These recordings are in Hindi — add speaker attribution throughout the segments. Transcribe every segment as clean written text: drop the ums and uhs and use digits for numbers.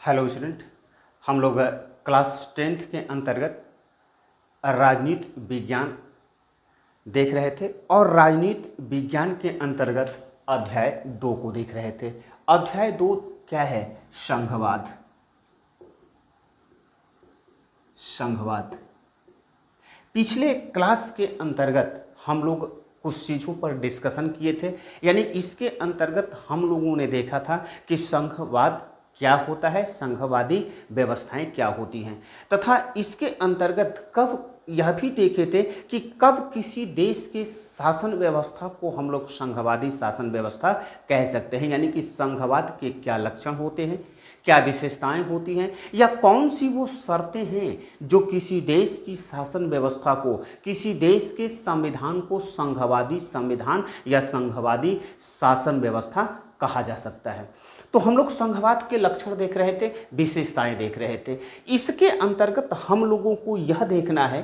Speaker 1: Hello student. हम लोग क्लास 10th के अंतर्गत राजनीति विज्ञान देख रहे थे और राजनीति विज्ञान के अंतर्गत अध्याय 2 को देख रहे थे। अध्याय 2 क्या है? संघवाद। संघवाद। पिछले क्लास के अंतर्गत हम लोग कुछ चीज़ों पर डिस्कशन किए थे, यानी इसके अंतर्गत हम लोगों ने देखा था कि संघवाद क्या होता है, संघवादी व्यवस्थाएं क्या होती हैं, तथा इसके अंतर्गत कब यह भी देखे थे कि कब किसी देश के शासन व्यवस्था को हम लोग संघवादी शासन व्यवस्था कह सकते हैं, यानी कि संघवाद के क्या लक्षण होते हैं, क्या विशेषताएं होती हैं, या कौन सी वो शर्तें हैं जो किसी देश की शासन व्यवस्था को, किसी देश के संविधान को संघवादी संविधान या संघवादी शासन व्यवस्था कहा जा सकता है। तो हम लोग संघवाद के लक्षण देख रहे थे, विशेषताएं देख रहे थे। इसके अंतर्गत हम लोगों को यह देखना है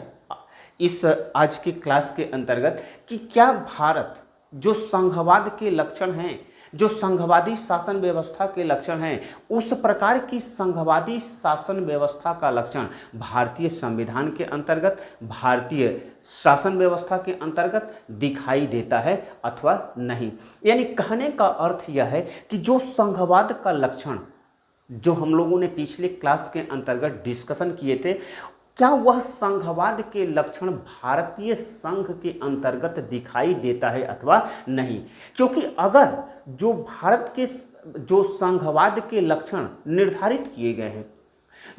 Speaker 1: इस आज की क्लास के अंतर्गत कि क्या भारत जो संघवाद के लक्षण हैं, जो संघवादी शासन व्यवस्था के लक्षण हैं, उस प्रकार की संघवादी शासन व्यवस्था का लक्षण भारतीय संविधान के अंतर्गत, भारतीय शासन व्यवस्था के अंतर्गत दिखाई देता है अथवा नहीं। यानी कहने का अर्थ यह है कि जो संघवाद का लक्षण जो हम लोगों ने पिछले क्लास के अंतर्गत डिस्कशन किए थे, क्या वह संघवाद के लक्षण भारतीय संघ के अंतर्गत दिखाई देता है अथवा नहीं। क्योंकि अगर जो भारत के जो संघवाद के लक्षण निर्धारित किए गए हैं,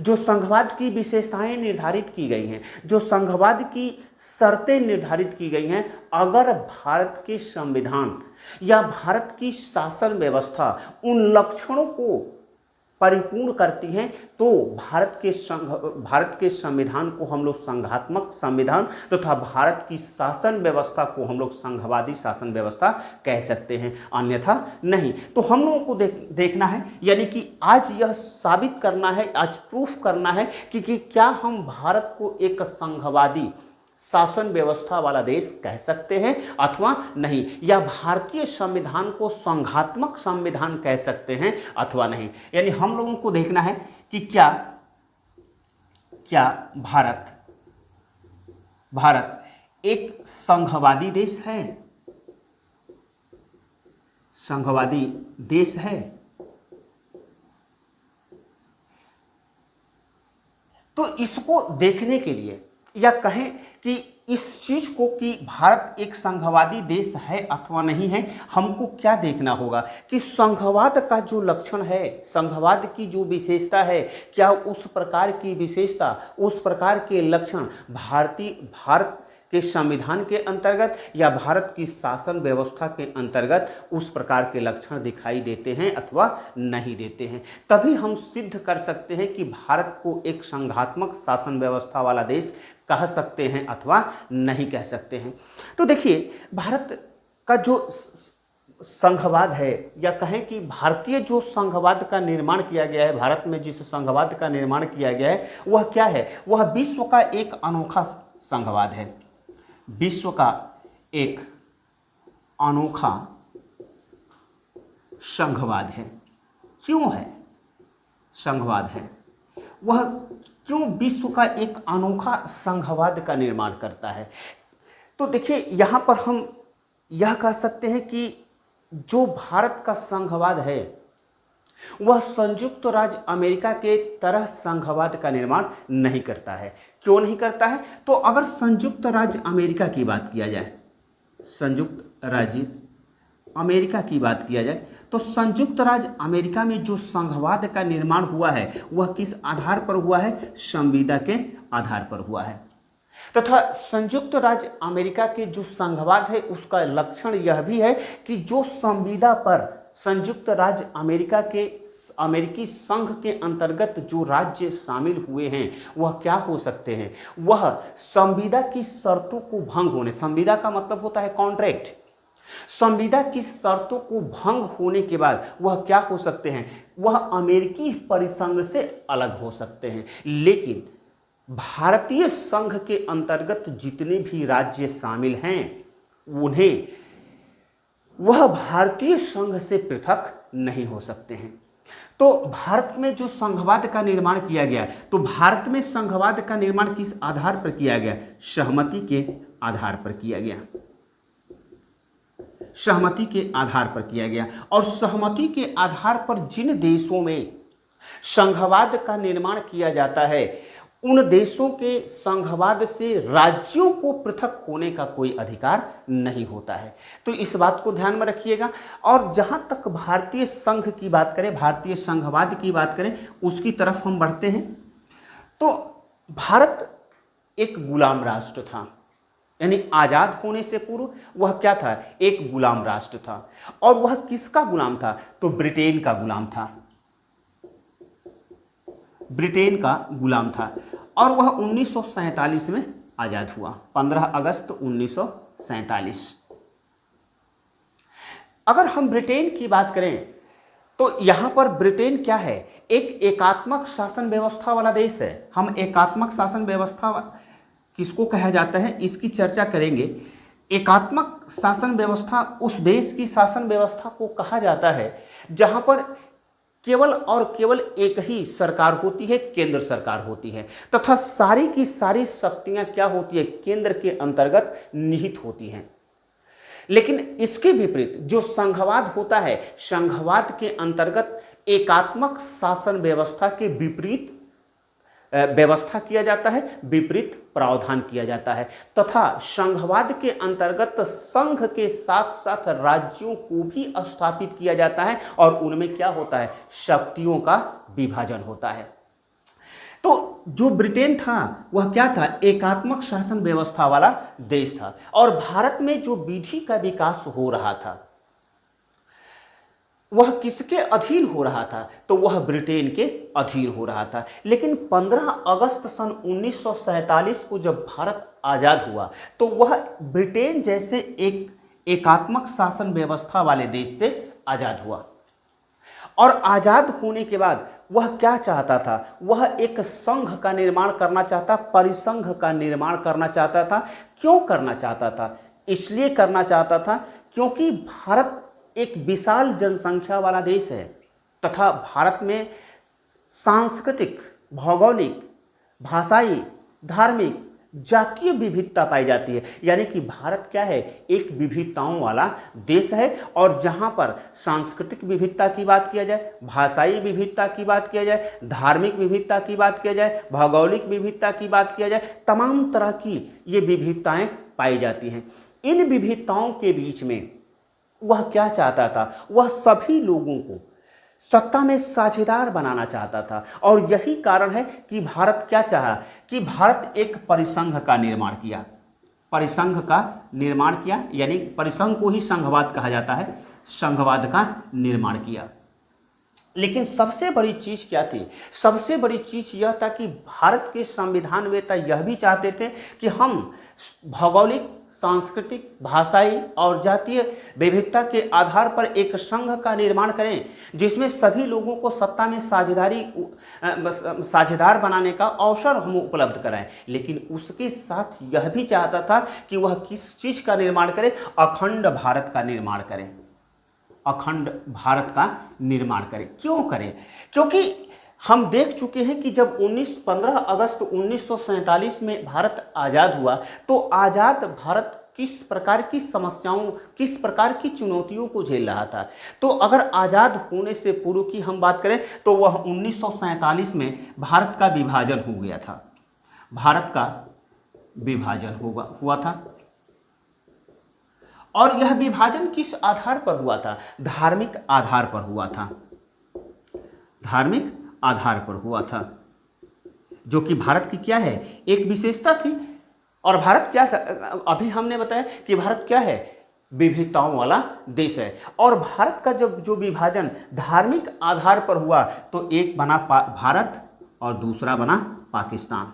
Speaker 1: जो संघवाद की विशेषताएं निर्धारित की गई हैं, जो संघवाद की शर्तें निर्धारित की गई हैं, अगर भारत के संविधान या भारत की शासन व्यवस्था उन लक्षणों को परिपूर्ण करती हैं, तो भारत के संविधान को हम लोग संघात्मक संविधान तथा भारत की शासन व्यवस्था को हम लोग संघवादी शासन व्यवस्था कह सकते हैं, अन्यथा नहीं। तो हम लोगों को देखना है, यानी कि आज यह साबित करना है, आज प्रूफ करना है कि क्या हम भारत को एक संघवादी शासन व्यवस्था वाला देश कह सकते हैं अथवा नहीं, या भारतीय संविधान को संघात्मक संविधान कह सकते हैं अथवा नहीं। यानी हम लोगों को देखना है कि क्या भारत एक संघवादी देश है, संघवादी देश है। तो इसको देखने के लिए, या कहें कि इस चीज को कि भारत एक संघवादी देश है अथवा नहीं है, हमको क्या देखना होगा कि संघवाद का जो लक्षण है, संघवाद की जो विशेषता है, क्या उस प्रकार की विशेषता, उस प्रकार के लक्षण भारत के संविधान के अंतर्गत या भारत की शासन व्यवस्था के अंतर्गत उस प्रकार के लक्षण दिखाई देते हैं अथवा नहीं देते हैं। तभी हम सिद्ध कर सकते हैं कि भारत को एक संघात्मक शासन व्यवस्था वाला देश कह सकते हैं अथवा नहीं कह सकते हैं। तो देखिए, भारत का जो संघवाद है, या कहें कि भारतीय जो संघवाद का निर्माण किया गया है, भारत में जिस संघवाद का निर्माण किया गया है, वह क्या है? वह विश्व का एक अनोखा संघवाद है, विश्व का एक अनोखा संघवाद है। क्यों है संघवाद है? वह क्यों विश्व का एक अनोखा संघवाद का निर्माण करता है? तो देखिए, यहां पर हम यह कह सकते हैं कि जो भारत का संघवाद है वह संयुक्त राज्य अमेरिका के तरह संघवाद का निर्माण नहीं करता है। क्यों नहीं करता है? तो अगर संयुक्त राज्य अमेरिका की बात किया जाए, संयुक्त राज्य अमेरिका की बात किया जाए, तो संयुक्त राज्य अमेरिका में जो संघवाद का निर्माण हुआ है वह किस आधार पर हुआ है? संविदा के आधार पर हुआ है। तथा संयुक्त राज्य अमेरिका के जो संघवाद है उसका लक्षण यह भी है कि जो संविदा पर संयुक्त राज्य अमेरिका के अमेरिकी संघ के अंतर्गत जो राज्य शामिल हुए हैं वह क्या हो सकते हैं? वह संविदा की शर्तों को भंग होने, संविदा का मतलब होता है कॉन्ट्रैक्ट, संविदा की शर्तों को भंग होने के बाद वह क्या हो सकते हैं? वह अमेरिकी परिसंघ से अलग हो सकते हैं। लेकिन भारतीय संघ के अंतर्गत जितने भी राज्य शामिल हैं उन्हें वह भारतीय संघ से पृथक नहीं हो सकते हैं। तो भारत में जो संघवाद का निर्माण किया गया, तो भारत में संघवाद का निर्माण किस आधार पर किया गया? सहमति के आधार पर किया गया, सहमति के आधार पर किया गया। और सहमति के आधार पर जिन देशों में संघवाद का निर्माण किया जाता है, उन देशों के संघवाद से राज्यों को पृथक होने का कोई अधिकार नहीं होता है। तो इस बात को ध्यान में रखिएगा। और जहां तक भारतीय संघ की बात करें, भारतीय संघवाद की बात करें, उसकी तरफ हम बढ़ते हैं। तो भारत एक गुलाम राष्ट्र था, यानी आजाद होने से पूर्व वह क्या था? एक गुलाम राष्ट्र था। और वह किसका गुलाम था? तो ब्रिटेन का गुलाम था, ब्रिटेन का गुलाम था। और वह 1947 में आजाद हुआ, 15 अगस्त 1947। अगर हम ब्रिटेन की बात करें तो यहां पर ब्रिटेन क्या है? एक एकात्मक शासन व्यवस्था वाला देश है। हम एकात्मक शासन व्यवस्था किसको कहा जाता है, इसकी चर्चा करेंगे। एकात्मक शासन व्यवस्था उस देश की शासन व्यवस्था को कहा जाता है जहां पर केवल और केवल एक ही सरकार होती है, केंद्र सरकार होती है, तथा सारी की सारी शक्तियां क्या होती है? केंद्र के अंतर्गत निहित होती हैं। लेकिन इसके विपरीत जो संघवाद होता है, संघवाद के अंतर्गत एकात्मक शासन व्यवस्था के विपरीत व्यवस्था किया जाता है, विपरीत प्रावधान किया जाता है, तथा संघवाद के अंतर्गत संघ के साथ साथ राज्यों को भी स्थापित किया जाता है और उनमें क्या होता है? शक्तियों का विभाजन होता है। तो जो ब्रिटेन था वह क्या था? एकात्मक शासन व्यवस्था वाला देश था। और भारत में जो विधि का विकास हो रहा था वह किसके अधीन हो रहा था? तो वह ब्रिटेन के अधीन हो रहा था। लेकिन 15 अगस्त सन 1947 को जब भारत आज़ाद हुआ तो वह ब्रिटेन जैसे एक एकात्मक शासन व्यवस्था वाले देश से आज़ाद हुआ। और आज़ाद होने के बाद वह क्या चाहता था? वह एक संघ का निर्माण करना चाहता, परिसंघ का निर्माण करना चाहता था। क्यों करना चाहता था? इसलिए करना चाहता था क्योंकि भारत एक विशाल जनसंख्या वाला देश है तथा भारत में सांस्कृतिक, भौगोलिक, भाषाई, धार्मिक, जातीय विविधता पाई जाती है। यानी कि भारत क्या है? एक विविधताओं वाला देश है। और जहाँ पर सांस्कृतिक विविधता की बात किया जाए, भाषाई विविधता की बात किया जाए, धार्मिक विविधता की बात किया जाए, भौगोलिक विविधता की बात किया जाए, तमाम तरह की ये विविधताएं पाई जाती हैं। इन विविधताओं के बीच में वह क्या चाहता था? वह सभी लोगों को सत्ता में साझेदार बनाना चाहता था। और यही कारण है कि भारत क्या चाहा? कि भारत एक परिसंघ का निर्माण किया, परिसंघ का निर्माण किया, यानी परिसंघ को ही संघवाद कहा जाता है, संघवाद का निर्माण किया। लेकिन सबसे बड़ी चीज़ क्या थी? सबसे बड़ी चीज़ यह था कि भारत के संविधानवेत्ता यह भी चाहते थे कि हम भौगोलिक, सांस्कृतिक, भाषाई और जातीय विविधता के आधार पर एक संघ का निर्माण करें जिसमें सभी लोगों को सत्ता में साझेदार बनाने का अवसर हम उपलब्ध कराएं। लेकिन उसके साथ यह भी चाहता था कि वह किस चीज़ का निर्माण करे? अखंड भारत का निर्माण करें, अखंड भारत का निर्माण करें। क्यों करें? क्योंकि हम देख चुके हैं कि जब 15 अगस्त 1947 में भारत आज़ाद हुआ तो आज़ाद भारत किस प्रकार की समस्याओं, किस प्रकार की चुनौतियों को झेल रहा था। तो अगर आज़ाद होने से पूर्व की हम बात करें तो वह 1947 में भारत का विभाजन हो गया था, भारत का विभाजन हुआ था। और यह विभाजन किस आधार पर हुआ था? धार्मिक आधार पर हुआ था, धार्मिक आधार पर हुआ था, जो कि भारत की क्या है? एक विशेषता थी। और भारत क्या था? अभी हमने बताया कि भारत क्या है? विविधताओं वाला देश है। और भारत का जब जो विभाजन धार्मिक आधार पर हुआ तो एक बना भारत और दूसरा बना पाकिस्तान,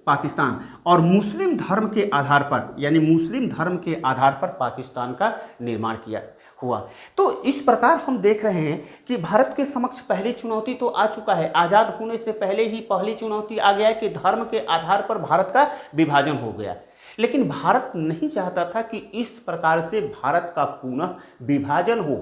Speaker 1: पाकिस्तान। और मुस्लिम धर्म के आधार पर, यानी मुस्लिम धर्म के आधार पर पाकिस्तान का निर्माण किया हुआ। तो इस प्रकार हम देख रहे हैं कि भारत के समक्ष पहली चुनौती तो आ चुका है, आज़ाद होने से पहले ही पहली चुनौती आ गया है कि धर्म के आधार पर भारत का विभाजन हो गया। लेकिन भारत नहीं चाहता था कि इस प्रकार से भारत का पुनः विभाजन हो।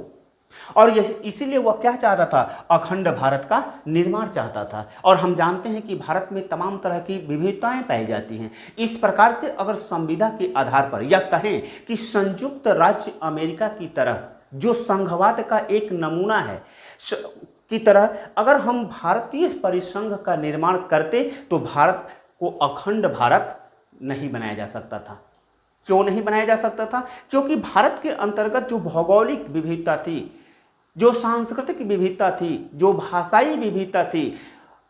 Speaker 1: और इसीलिए वह क्या चाहता था, अखंड भारत का निर्माण चाहता था। और हम जानते हैं कि भारत में तमाम तरह की विविधताएं पाई जाती हैं। इस प्रकार से अगर संविदा के आधार पर या कहें कि संयुक्त राज्य अमेरिका की तरह जो संघवाद का एक नमूना है की तरह अगर हम भारतीय परिसंघ का निर्माण करते तो भारत को अखंड भारत नहीं बनाया जा सकता था। क्यों नहीं बनाया जा सकता था? क्योंकि भारत के अंतर्गत जो भौगोलिक विविधता थी, जो सांस्कृतिक विविधता थी, जो भाषाई विविधता थी,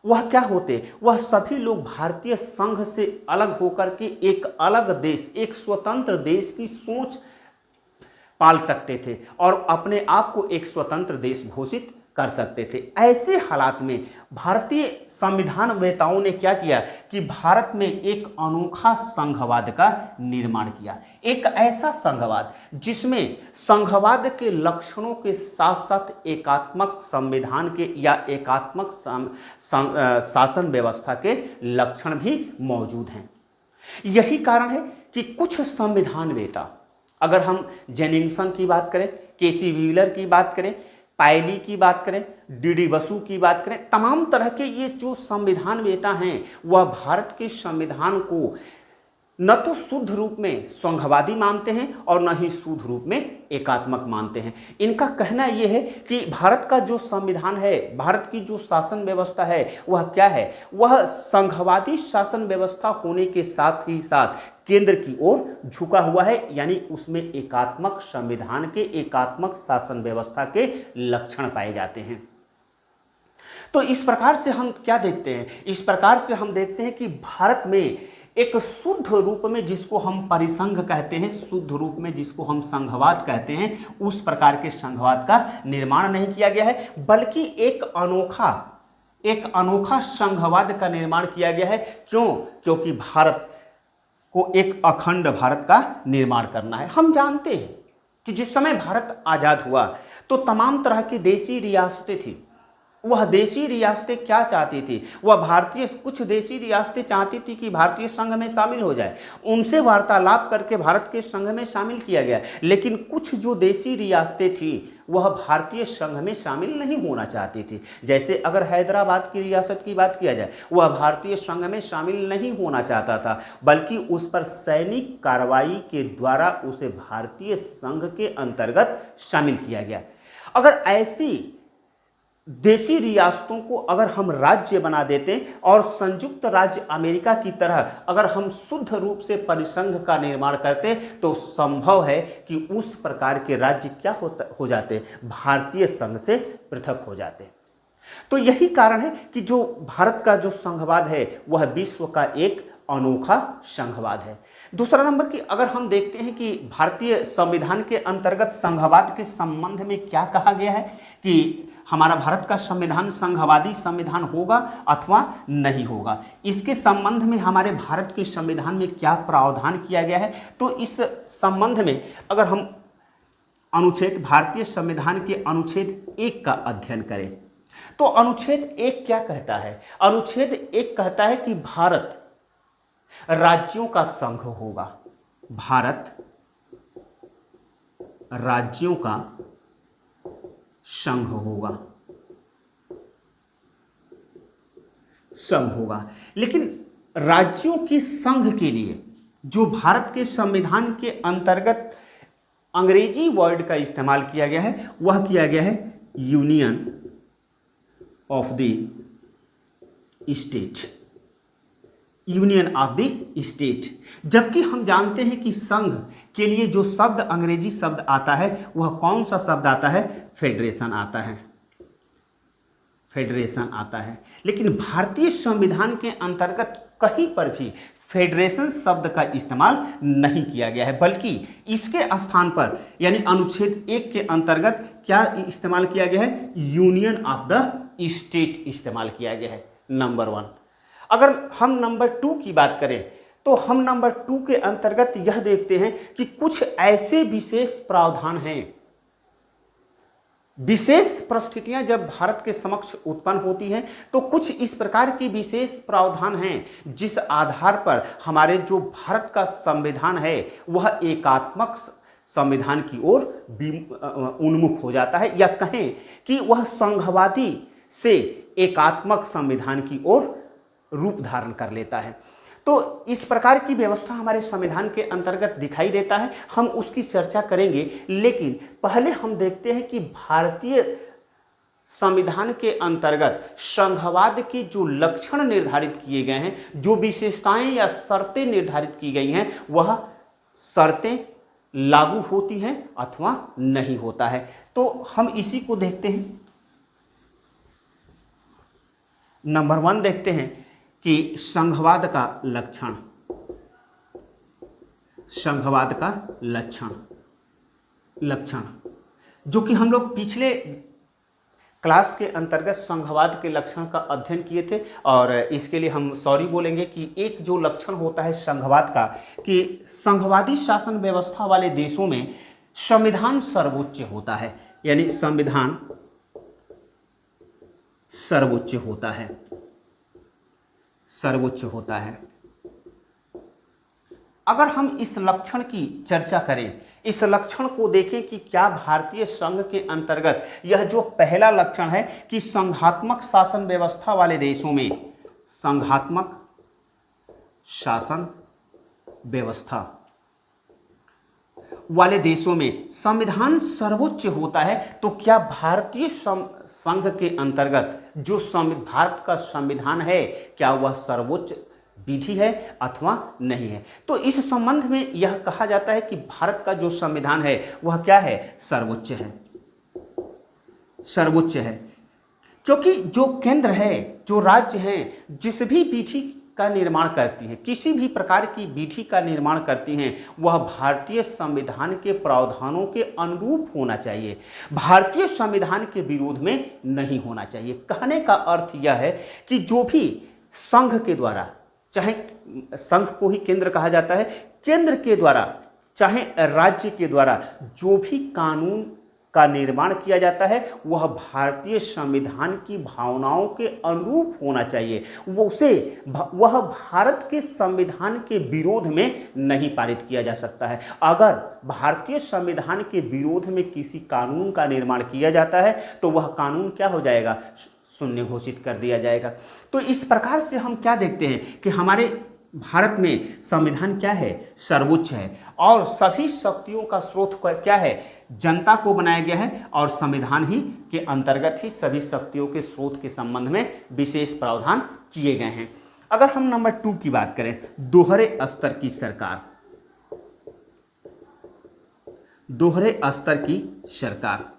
Speaker 1: वह क्या होते, वह सभी लोग भारतीय संघ से अलग होकर के एक अलग देश, एक स्वतंत्र देश की सोच पाल सकते थे और अपने आप को एक स्वतंत्र देश घोषित कर सकते थे। ऐसे हालात में भारतीय संविधान वेताओं ने क्या किया कि भारत में एक अनोखा संघवाद का निर्माण किया। एक ऐसा संघवाद जिसमें संघवाद के लक्षणों के साथ साथ एकात्मक संविधान के या एकात्मक शासन व्यवस्था के लक्षण भी मौजूद हैं। यही कारण है कि कुछ संविधान वेता, अगर हम जेनिंगसन की बात करें, केसी व्हीलर की बात करें, पायली की बात करें, डी बसु की बात करें, तमाम तरह के ये जो संविधान वेता हैं वह भारत के संविधान को न तो शुद्ध रूप में संघवादी मानते हैं और न ही शुद्ध रूप में एकात्मक मानते हैं। इनका कहना यह है कि भारत का जो संविधान है, भारत की जो शासन व्यवस्था है वह क्या है, वह संघवादी शासन व्यवस्था होने के साथ ही साथ केंद्र की ओर झुका हुआ है, यानी उसमें एकात्मक संविधान के, एकात्मक शासन व्यवस्था के लक्षण पाए जाते हैं। तो इस प्रकार से हम क्या देखते हैं, इस प्रकार से हम देखते हैं कि भारत में एक शुद्ध रूप में जिसको हम परिसंघ कहते हैं, शुद्ध रूप में जिसको हम संघवाद कहते हैं, उस प्रकार के संघवाद का निर्माण नहीं किया गया है, बल्कि एक अनोखा संघवाद का निर्माण किया गया है। क्यों? क्योंकि भारत को एक अखंड भारत का निर्माण करना है। हम जानते हैं कि जिस समय भारत आज़ाद हुआ तो तमाम तरह की देशी रियासतें थी। वह देशी रियासतें क्या चाहती थी, कुछ देशी रियासतें चाहती थी कि भारतीय संघ में शामिल हो जाए, उनसे वार्तालाप करके भारत के संघ में शामिल किया गया। लेकिन कुछ जो देशी रियासतें थी वह भारतीय संघ में शामिल नहीं होना चाहती थी। जैसे अगर हैदराबाद की रियासत की बात किया जाए, वह भारतीय संघ में शामिल नहीं होना चाहता था, बल्कि उस पर सैनिक कार्रवाई के द्वारा उसे भारतीय संघ के अंतर्गत शामिल किया गया। अगर ऐसी देशी रियासतों को अगर हम राज्य बना देते और संयुक्त राज्य अमेरिका की तरह अगर हम शुद्ध रूप से परिसंघ का निर्माण करते तो संभव है कि उस प्रकार के राज्य क्या हो जाते, भारतीय संघ से पृथक हो जाते। तो यही कारण है कि जो भारत का जो संघवाद है वह विश्व का एक अनोखा संघवाद है। दूसरा नंबर की अगर हम देखते हैं कि भारतीय संविधान के अंतर्गत संघवाद के संबंध में क्या कहा गया है कि हमारा भारत का संविधान संघवादी संविधान होगा अथवा नहीं होगा, इसके संबंध में हमारे भारत के संविधान में क्या प्रावधान किया गया है। तो इस संबंध में अगर हम भारतीय संविधान के अनुच्छेद 1 का अध्ययन करें तो अनुच्छेद 1 क्या कहता है? अनुच्छेद 1 कहता है कि भारत राज्यों का संघ होगा। भारत राज्यों का संघ होगा। लेकिन राज्यों के संघ के लिए जो भारत के संविधान के अंतर्गत अंग्रेजी वर्ड का इस्तेमाल किया गया है वह किया गया है union of the state, union of the state. जबकि हम जानते हैं कि संघ के लिए जो शब्द अंग्रेजी शब्द आता है वह कौन सा शब्द आता है? फेडरेशन आता है, फेडरेशन आता है। लेकिन भारतीय संविधान के अंतर्गत कहीं पर भी फेडरेशन शब्द का इस्तेमाल नहीं किया गया है, बल्कि इसके स्थान पर यानी अनुच्छेद 1 के अंतर्गत क्या इस्तेमाल किया गया है? यूनियन ऑफ द स्टेट इस्तेमाल किया गया है, नंबर 1। अगर हम नंबर 2 की बात करें तो हम नंबर 2 के अंतर्गत यह देखते हैं कि कुछ ऐसे विशेष प्रावधान हैं, विशेष परिस्थितियां जब भारत के समक्ष उत्पन्न होती हैं तो कुछ इस प्रकार की विशेष प्रावधान हैं जिस आधार पर हमारे जो भारत का संविधान है वह एकात्मक संविधान की ओर उन्मुख हो जाता है, या कहें कि वह संघवादी से एकात्मक संविधान की ओर रूप धारण कर लेता है। तो इस प्रकार की व्यवस्था हमारे संविधान के अंतर्गत दिखाई देता है, हम उसकी चर्चा करेंगे। लेकिन पहले हम देखते हैं कि भारतीय संविधान के अंतर्गत संघवाद के जो लक्षण निर्धारित किए गए हैं, जो विशेषताएं या शर्तें निर्धारित की गई हैं, वह शर्तें लागू होती हैं अथवा नहीं होता है। तो हम इसी को देखते हैं। नंबर 1 देखते हैं कि संघवाद का लक्षण, संघवाद का लक्षण जो कि हम लोग पिछले क्लास के अंतर्गत संघवाद के लक्षण का अध्ययन किए थे, और इसके लिए हम सॉरी बोलेंगे कि एक जो लक्षण होता है संघवाद का, कि संघवादी शासन व्यवस्था वाले देशों में संविधान सर्वोच्च होता है, यानी संविधान सर्वोच्च होता है। अगर हम इस लक्षण की चर्चा करें, इस लक्षण को देखें कि क्या भारतीय संघ के अंतर्गत यह जो पहला लक्षण है कि संघात्मक शासन व्यवस्था वाले देशों में, संघात्मक शासन व्यवस्था वाले देशों में संविधान सर्वोच्च होता है, तो क्या भारतीय संघ के अंतर्गत जो भारत का संविधान है, क्या वह सर्वोच्च विधि है अथवा नहीं है? तो इस संबंध में यह कहा जाता है कि भारत का जो संविधान है वह क्या है? सर्वोच्च है। क्योंकि जो केंद्र है, जो राज्य हैं, जिस भी विधि का निर्माण करती हैं, किसी भी प्रकार की विधि का निर्माण करती हैं, वह भारतीय संविधान के प्रावधानों के अनुरूप होना चाहिए, भारतीय संविधान के विरोध में नहीं होना चाहिए। कहने का अर्थ यह है कि जो भी संघ के द्वारा, चाहे संघ को ही केंद्र कहा जाता है, केंद्र के द्वारा चाहे राज्य के द्वारा जो भी कानून का निर्माण किया जाता है, वह भारतीय संविधान की भावनाओं के अनुरूप होना चाहिए। वह भारत के संविधान के विरोध में नहीं पारित किया जा सकता है। अगर भारतीय संविधान के विरोध में किसी कानून का निर्माण किया जाता है, तो वह कानून क्या हो जाएगा? शून्य घोषित कर दिया जाएगा। तो इस प्रकार से हम क्या देखते हैं कि हमारे भारत में संविधान क्या है? सर्वोच्च है, और सभी शक्तियों का स्रोत क्या है? जनता को बनाया गया है, और संविधान ही के अंतर्गत ही सभी शक्तियों के स्रोत के संबंध में विशेष प्रावधान किए गए हैं। अगर हम नंबर 2 की बात करें, दोहरे स्तर की सरकार, दोहरे स्तर की सरकार,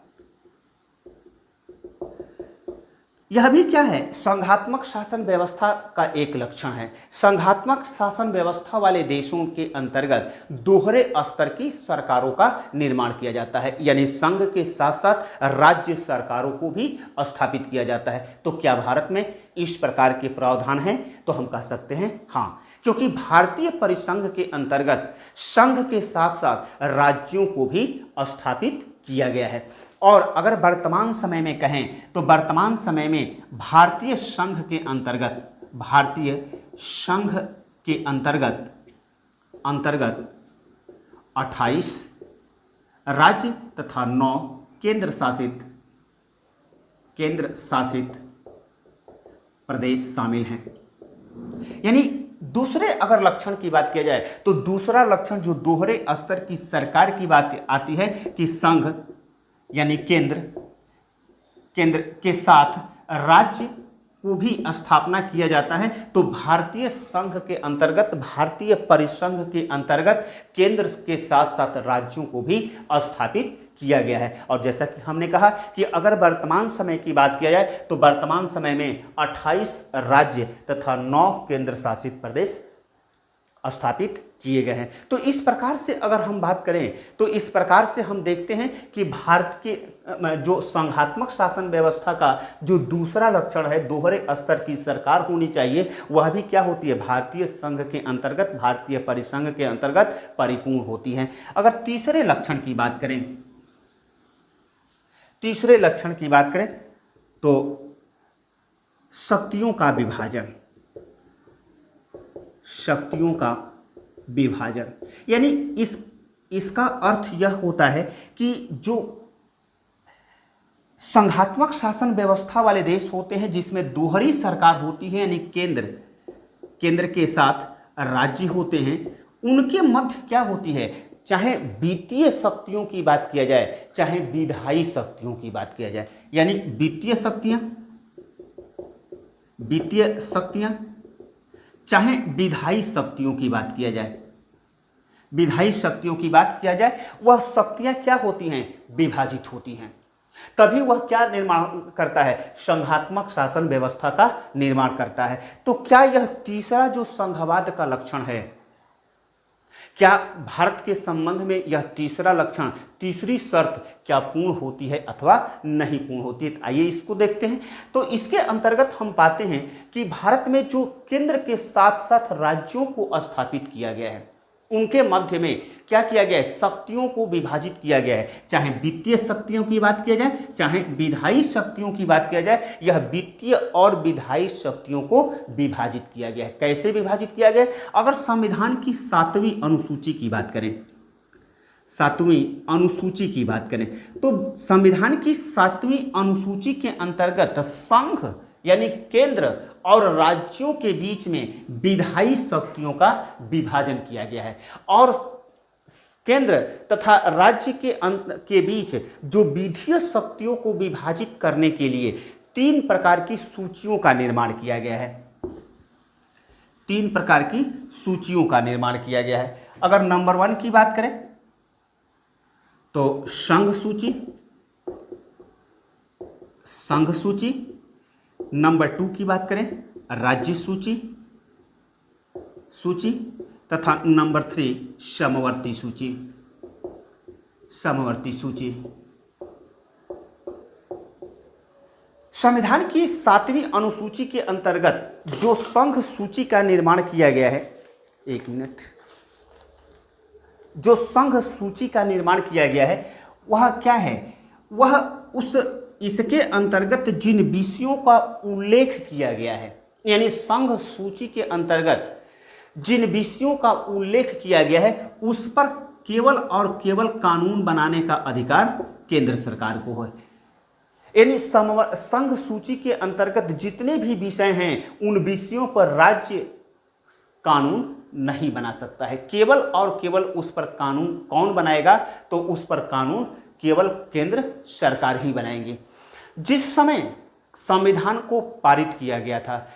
Speaker 1: यह भी क्या है? संघात्मक शासन व्यवस्था का एक लक्षण है। संघात्मक शासन व्यवस्था वाले देशों के अंतर्गत दोहरे स्तर की सरकारों का निर्माण किया जाता है, यानी संघ के साथ साथ राज्य सरकारों को भी स्थापित किया जाता है। तो क्या भारत में इस प्रकार के प्रावधान हैं? तो हम कह सकते हैं हाँ, क्योंकि भारतीय परिसंघ के अंतर्गत संघ के साथ साथ राज्यों को भी स्थापित किया गया है। और अगर वर्तमान समय में कहें, तो वर्तमान समय में भारतीय संघ के अंतर्गत 28 राज्य तथा 9 केंद्र शासित प्रदेश शामिल हैं। यानी दूसरे अगर लक्षण की बात किया जाए, तो दूसरा लक्षण जो दोहरे स्तर की सरकार की बात आती है कि संघ यानी केंद्र के साथ राज्य को भी स्थापना किया जाता है। तो भारतीय संघ के अंतर्गत, भारतीय परिसंघ के अंतर्गत केंद्र के साथ साथ राज्यों को भी स्थापित किया गया है। और जैसा कि हमने कहा कि अगर वर्तमान समय की बात किया जाए, तो वर्तमान समय में 28 राज्य तथा 9 केंद्र शासित प्रदेश स्थापित किए गए हैं। तो इस प्रकार से अगर हम बात करें, तो इस प्रकार से हम देखते हैं कि भारत के जो संघात्मक शासन व्यवस्था का जो दूसरा लक्षण है, दोहरे स्तर की सरकार होनी चाहिए, वह भी क्या होती है? भारतीय संघ के अंतर्गत, भारतीय परिसंघ के अंतर्गत परिपूर्ण होती है। अगर तीसरे लक्षण की बात करें, तो शक्तियों का विभाजन, यानी इस इसका अर्थ यह होता है कि जो संघात्मक शासन व्यवस्था वाले देश होते हैं जिसमें दोहरी सरकार होती है, यानी केंद्र के साथ राज्य होते हैं, उनके मध्य क्या होती है, चाहे वित्तीय शक्तियों की बात किया जाए चाहे विधायी शक्तियों की बात किया जाए, यानी वित्तीय शक्तियां चाहे विधायी शक्तियों की बात किया जाए, विधायी शक्तियों की बात किया जाए, वह शक्तियां क्या होती हैं, विभाजित होती हैं। तभी वह क्या निर्माण करता है, संघात्मक शासन व्यवस्था का निर्माण करता है। तो क्या यह तीसरा जो संघवाद का लक्षण है, क्या भारत के संबंध में यह तीसरा लक्षण, तीसरी शर्त क्या पूर्ण होती है अथवा नहीं पूर्ण होती है? आइए इसको देखते हैं। तो इसके अंतर्गत हम पाते हैं कि भारत में जो केंद्र के साथ साथ राज्यों को स्थापित किया गया है, उनके मध्य में क्या किया गया है, शक्तियों को विभाजित किया गया है। चाहे वित्तीय शक्तियों की बात किया जाए चाहे विधायी शक्तियों की बात किया जाए, यह वित्तीय और विधायी शक्तियों को विभाजित किया गया है। कैसे विभाजित किया गया है? अगर संविधान की 7वीं अनुसूची की बात करें, 7वीं अनुसूची की बात करें तो संविधान की 7वीं अनुसूची के अंतर्गत संघ यानी केंद्र और राज्यों के बीच में विधायी शक्तियों का विभाजन किया गया है, और केंद्र तथा राज्य के बीच जो विधीय शक्तियों को विभाजित करने के लिए 3 प्रकार की सूचियों का निर्माण किया गया है। 3 प्रकार की सूचियों का निर्माण किया गया है। अगर नंबर 1 की बात करें तो संघ सूची, नंबर 2 की बात करें राज्य सूची तथा नंबर 3 समवर्ती सूची। संविधान की 7वीं अनुसूची के अंतर्गत जो संघ सूची का निर्माण किया गया है, एक मिनट, जो संघ सूची का निर्माण किया गया है वह क्या है, वह इसके अंतर्गत जिन विषयों का उल्लेख किया गया है, यानी संघ सूची के अंतर्गत जिन विषयों का उल्लेख किया गया है उस पर केवल और केवल कानून बनाने का अधिकार केंद्र सरकार को है। यानी संघ सूची के अंतर्गत जितने भी विषय हैं उन विषयों पर राज्य कानून नहीं बना सकता है। केवल और केवल उस पर कानून कौन बनाएगा, तो उस पर कानून केवल केंद्र सरकार ही बनाएंगे। जिस समय संविधान को पारित किया गया था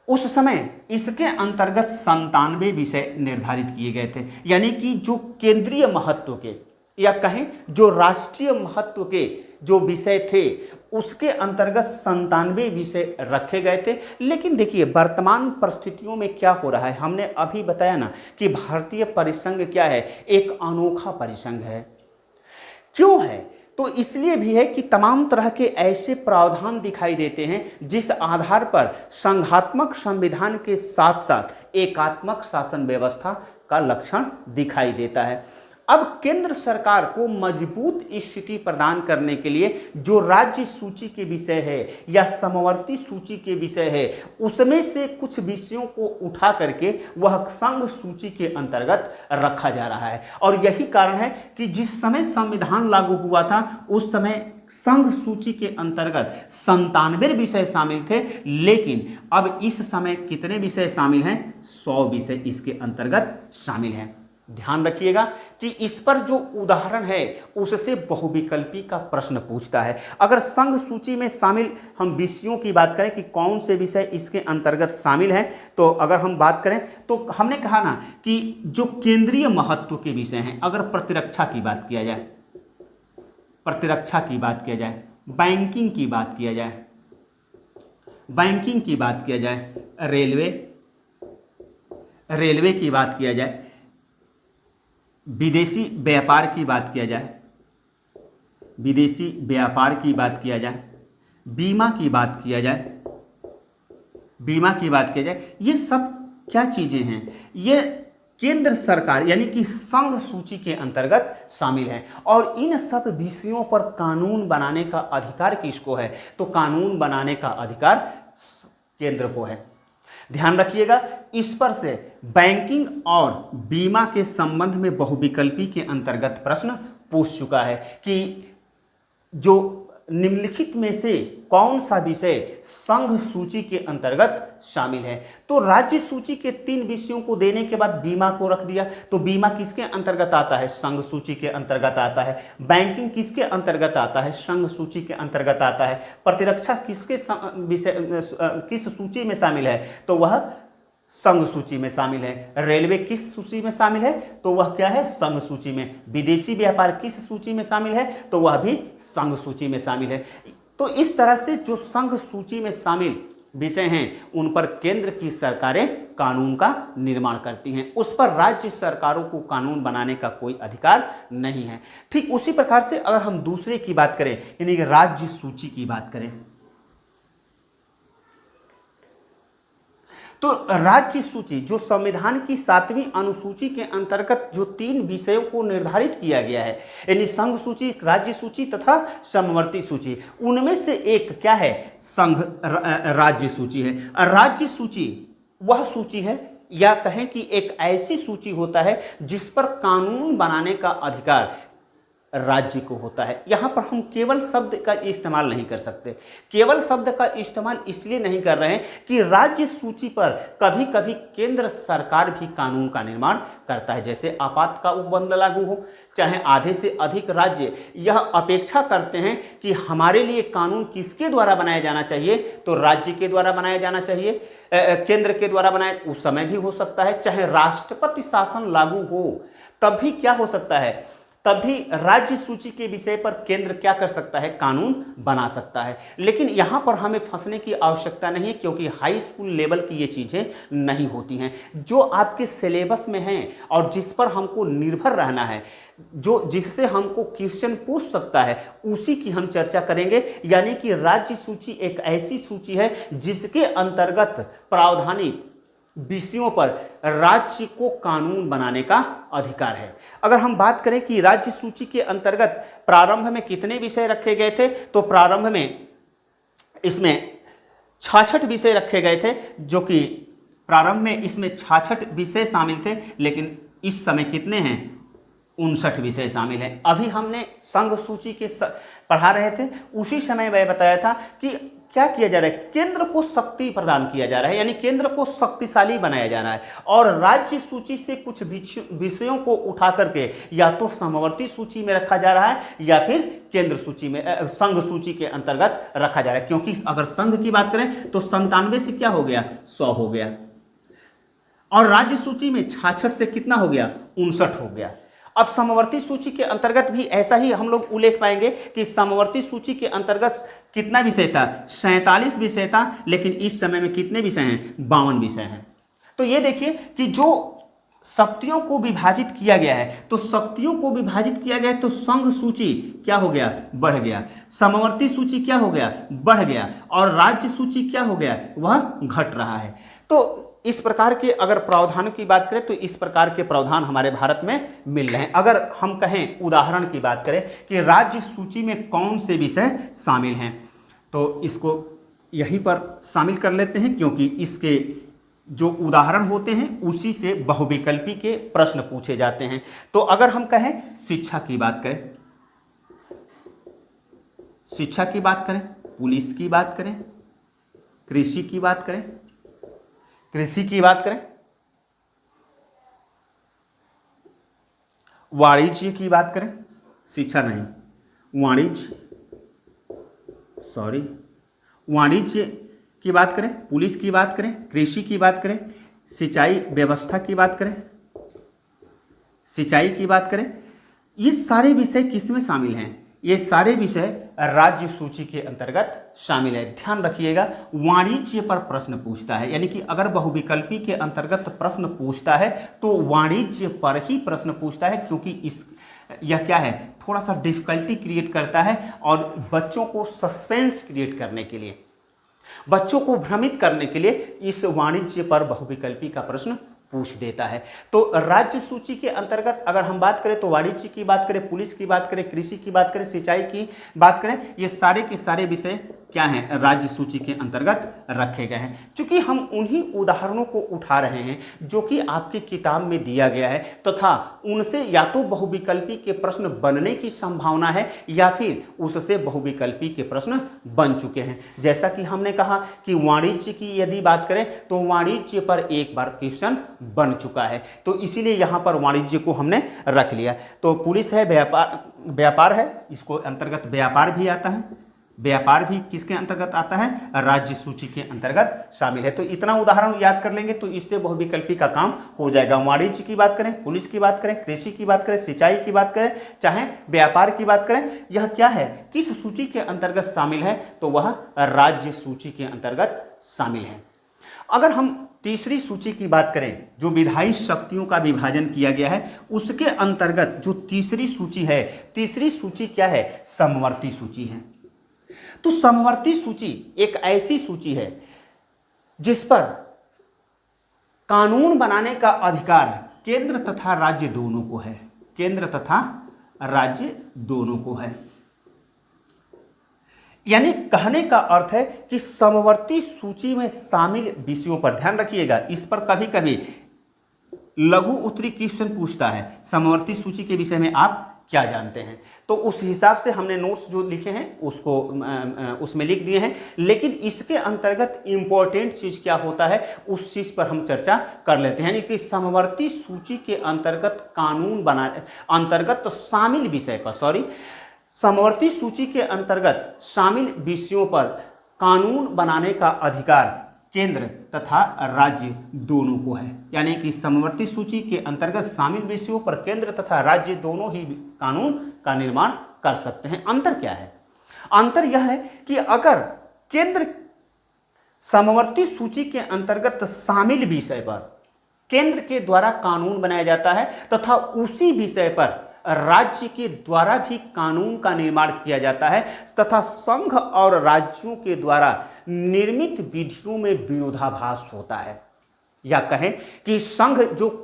Speaker 1: उस समय इसके अंतर्गत 97 विषय निर्धारित किए गए थे, यानी कि जो केंद्रीय महत्व के या कहें जो राष्ट्रीय महत्व के जो विषय थे उसके अंतर्गत 97 विषय रखे गए थे। लेकिन देखिए वर्तमान परिस्थितियों में क्या हो रहा है, हमने अभी बताया ना कि भारतीय परिसंघ क्या है, एक अनोखा परिसंघ है। क्यों है? तो इसलिए भी है कि तमाम तरह के ऐसे प्रावधान दिखाई देते हैं जिस आधार पर संघात्मक संविधान के साथ साथ एकात्मक शासन व्यवस्था का लक्षण दिखाई देता है। अब केंद्र सरकार को मजबूत स्थिति प्रदान करने के लिए जो राज्य सूची के विषय है या समवर्ती सूची के विषय है उसमें से कुछ विषयों को उठा करके वह संघ सूची के अंतर्गत रखा जा रहा है। और यही कारण है कि जिस समय संविधान लागू हुआ था उस समय संघ सूची के अंतर्गत 97 विषय शामिल थे, लेकिन अब इस समय कितने विषय शामिल हैं? 100 विषय इसके अंतर्गत शामिल हैं। ध्यान रखिएगा कि इस पर जो उदाहरण है उससे बहुविकल्पी का प्रश्न पूछता है। अगर संघ सूची में शामिल हम विषयों की बात करें कि कौन से विषय इसके अंतर्गत शामिल हैं, तो अगर हम बात करें तो हमने कहा ना कि जो केंद्रीय महत्व के विषय हैं, अगर प्रतिरक्षा की बात किया जाए, बैंकिंग की बात किया जाए, रेलवे की बात किया जाए, विदेशी व्यापार की बात किया जाए, बीमा की बात किया जाए, ये सब क्या चीजें हैं? ये केंद्र सरकार यानी कि संघ सूची के अंतर्गत शामिल है। और इन सब विषयों पर कानून बनाने का अधिकार किसको है? तो कानून बनाने का अधिकार केंद्र को है। ध्यान रखिएगा, इस पर से बैंकिंग और बीमा के संबंध में बहुविकल्पी के अंतर्गत प्रश्न पूछ चुका है कि जो निम्नलिखित में से कौन सा विषय संघ सूची के अंतर्गत शामिल है। तो राज्य सूची के 3 विषयों को देने के बाद बीमा को रख दिया, तो बीमा किसके अंतर्गत आता है, संघ सूची के अंतर्गत आता है। बैंकिंग किसके अंतर्गत आता है, संघ सूची के अंतर्गत आता है। प्रतिरक्षा किसके विषय किस सूची में शामिल है, तो वह संघ सूची में शामिल है। रेलवे किस सूची में शामिल है, तो वह क्या है, संघ सूची में। विदेशी व्यापार किस सूची में शामिल है, तो वह भी संघ सूची में शामिल है। तो इस तरह से जो संघ सूची में शामिल विषय हैं उन पर केंद्र की सरकारें कानून का निर्माण करती हैं, उस पर राज्य सरकारों को कानून बनाने का कोई अधिकार नहीं है। ठीक उसी प्रकार से अगर हम दूसरे की बात करें, यानी कि राज्य सूची की बात करें, तो राज्य सूची जो संविधान की 7वीं अनुसूची के अंतर्गत जो 3 विषयों को निर्धारित किया गया है, यानी संघ सूची, राज्य सूची तथा समवर्ती सूची, उनमें से एक क्या है, संघ राज्य सूची है। राज्य सूची वह सूची है, या कहें कि एक ऐसी सूची होता है जिस पर कानून बनाने का अधिकार राज्य को होता है। यहां पर हम केवल शब्द का इस्तेमाल नहीं कर सकते। केवल शब्द का इस्तेमाल इसलिए नहीं कर रहे हैं कि राज्य सूची पर कभी कभी केंद्र सरकार भी कानून का निर्माण करता है। जैसे आपात का उपबंध लागू हो, चाहे आधे से अधिक राज्य यह अपेक्षा करते हैं कि हमारे लिए कानून किसके द्वारा बनाया जाना चाहिए, तो राज्य के द्वारा बनाया जाना चाहिए, केंद्र के द्वारा बनाया, उस समय भी हो सकता है। चाहे राष्ट्रपति शासन लागू हो तब भी क्या हो सकता है, तभी राज्य सूची के विषय पर केंद्र क्या कर सकता है, कानून बना सकता है। लेकिन यहां पर हमें फंसने की आवश्यकता नहीं है, क्योंकि हाई स्कूल लेवल की ये चीजें नहीं होती हैं। जो आपके सिलेबस में हैं और जिस पर हमको निर्भर रहना है, जो जिससे हमको क्वेश्चन पूछ सकता है, उसी की हम चर्चा करेंगे। यानी कि राज्य सूची एक ऐसी सूची है जिसके अंतर्गत प्रावधानित विषयों पर राज्य को कानून बनाने का अधिकार है। अगर हम बात करें कि राज्य सूची के अंतर्गत प्रारंभ में कितने विषय रखे गए थे, तो प्रारंभ में इसमें 66 विषय रखे गए थे, जो कि प्रारंभ में इसमें 66 विषय शामिल थे, लेकिन इस समय कितने हैं, 59 विषय शामिल हैं। अभी हमने संघ सूची के पढ़ा रहे थे, उसी समय मैं बताया था कि क्या किया जा रहा है, केंद्र को शक्ति प्रदान किया जा रहा है, यानी केंद्र को शक्तिशाली बनाया जा रहा है, और राज्य सूची से कुछ विषयों को उठा करके या तो समवर्ती सूची में रखा जा रहा है या फिर केंद्र सूची में, संघ सूची के अंतर्गत रखा जा रहा है। क्योंकि अगर संघ की बात करें तो 97 से क्या हो गया, 100 हो गया, और राज्य सूची में 66 से कितना हो गया, 59 हो गया। अब समवर्ती सूची के अंतर्गत भी ऐसा ही हम लोग उल्लेख पाएंगे कि समवर्ती सूची के अंतर्गत कितना विषय था, 47 विषय था, लेकिन इस समय में कितने विषय हैं, 52 विषय हैं। तो ये देखिए कि जो शक्तियों को विभाजित किया गया है, तो शक्तियों को विभाजित किया गया है, तो संघ सूची क्या हो गया, बढ़ गया, समवर्ती सूची क्या हो गया, बढ़ गया, और राज्य सूची क्या हो गया, वह घट रहा है। तो इस प्रकार के अगर प्रावधानों की बात करें तो इस प्रकार के प्रावधान हमारे भारत में मिल रहे हैं। अगर हम कहें उदाहरण की बात करें कि राज्य सूची में कौन से विषय शामिल हैं, तो इसको यहीं पर शामिल कर लेते हैं, क्योंकि इसके जो उदाहरण होते हैं उसी से बहुविकल्पी के प्रश्न पूछे जाते हैं। तो अगर हम कहें शिक्षा की बात करें, शिक्षा की बात करें, पुलिस की बात करें, कृषि की बात करें, कृषि की बात करें, वाणिज्य की बात करें, शिक्षा नहीं, वाणिज्य की बात करें, पुलिस की बात करें, कृषि की बात करें, सिंचाई व्यवस्था की बात करें, सिंचाई की बात करें, ये सारे विषय किस में शामिल हैं, ये सारे विषय राज्य सूची के अंतर्गत शामिल है। ध्यान रखिएगा, वाणिज्य पर प्रश्न पूछता है, यानी कि अगर बहुविकल्पी के अंतर्गत प्रश्न पूछता है तो वाणिज्य पर ही प्रश्न पूछता है, क्योंकि यह क्या है, थोड़ा सा डिफिकल्टी क्रिएट करता है, और बच्चों को सस्पेंस क्रिएट करने के लिए, बच्चों को भ्रमित करने के लिए इस वाणिज्य पर बहुविकल्पी का प्रश्न पूछ देता है। तो राज्य सूची के अंतर्गत अगर हम बात करें तो वाणिज्य की बात करें, पुलिस की बात करें, कृषि की बात करें, सिंचाई की बात करें, ये सारे के सारे विषय क्या हैं, राज्य सूची के अंतर्गत रखे गए हैं। चूंकि हम उन्हीं उदाहरणों को उठा रहे हैं जो कि आपकी किताब में दिया गया है तथा उनसे या तो बहुविकल्पी के प्रश्न बनने की संभावना है या फिर उससे बहुविकल्पी के प्रश्न बन चुके हैं। जैसा कि हमने कहा कि वाणिज्य की यदि बात करें तो वाणिज्य पर एक बार क्वेश्चन बन चुका है, तो इसीलिए यहां पर वाणिज्य को हमने रख लिया। तो पुलिस है, व्यापार है, इसको अंतर्गत व्यापार भी आता है, व्यापार भी किसके अंतर्गत आता है, राज्य सूची के अंतर्गत शामिल है। तो इतना उदाहरण याद कर लेंगे तो इससे बहुविकल्पी का काम हो जाएगा। वाणिज्य की बात करें, पुलिस की बात करें, कृषि की बात करें, सिंचाई की बात करें, चाहे व्यापार की बात करें, यह क्या है, किस सूची के अंतर्गत शामिल है, तो वह राज्य सूची के अंतर्गत शामिल है। अगर हम तीसरी सूची की बात करें जो विधायी शक्तियों का विभाजन किया गया है, उसके अंतर्गत जो तीसरी सूची है, तीसरी सूची क्या है, समवर्ती सूची है। तो समवर्ती सूची एक ऐसी सूची है जिस पर कानून बनाने का अधिकार केंद्र तथा राज्य दोनों को है, केंद्र तथा राज्य दोनों को है। यानी कहने का अर्थ है कि समवर्ती सूची में शामिल विषयों पर ध्यान रखिएगा, इस पर कभी कभी लघु उत्तरी क्वेश्चन पूछता है, समवर्ती सूची के विषय में आप क्या जानते हैं, तो उस हिसाब से हमने नोट्स जो लिखे हैं उसको उसमें लिख दिए हैं। लेकिन इसके अंतर्गत इंपॉर्टेंट चीज क्या होता है उस चीज पर हम चर्चा कर लेते हैं। यानी कि समवर्ती सूची के अंतर्गत कानून बनाने अंतर्गत तो शामिल विषय पर समवर्ती सूची के अंतर्गत शामिल विषयों पर कानून बनाने का अधिकार केंद्र तथा राज्य दोनों को है। यानी कि समवर्ती सूची के अंतर्गत शामिल विषयों पर केंद्र तथा राज्य दोनों ही कानून का निर्माण कर सकते हैं। अंतर क्या है? अंतर यह है कि अगर केंद्र समवर्ती सूची के अंतर्गत शामिल विषय पर केंद्र के द्वारा कानून बनाया जाता है तथा उसी विषय पर राज्य के द्वारा भी कानून का निर्माण किया जाता है तथा संघ और राज्यों के द्वारा निर्मित विधियों में विरोधाभास होता है, या कहें कि संघ जो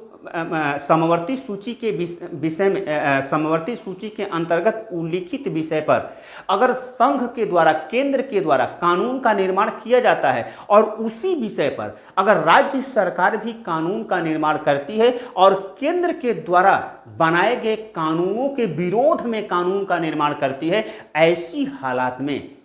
Speaker 1: समवर्ती सूची के विषय में समवर्ती सूची के अंतर्गत उल्लिखित विषय पर अगर संघ के द्वारा केंद्र के द्वारा कानून का निर्माण किया जाता है और उसी विषय पर अगर राज्य सरकार भी कानून का निर्माण करती है और केंद्र के द्वारा बनाए गए कानूनों के विरोध में कानून का निर्माण करती है, ऐसी हालात में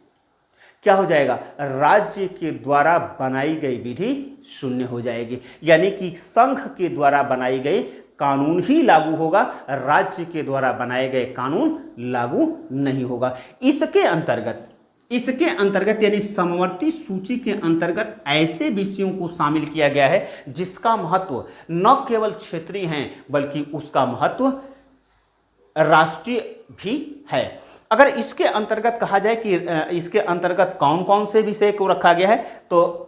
Speaker 1: क्या हो जाएगा, राज्य के द्वारा बनाई गई विधि शून्य हो जाएगी। यानी कि संघ के द्वारा बनाई गई कानून ही लागू होगा, राज्य के द्वारा बनाए गए कानून लागू नहीं होगा। इसके अंतर्गत यानी समवर्ती सूची के अंतर्गत ऐसे विषयों को शामिल किया गया है जिसका महत्व न केवल क्षेत्रीय है बल्कि उसका महत्व राष्ट्रीय भी है। अगर इसके अंतर्गत कहा जाए कि इसके अंतर्गत कौन कौन से विषय को रखा गया है, तो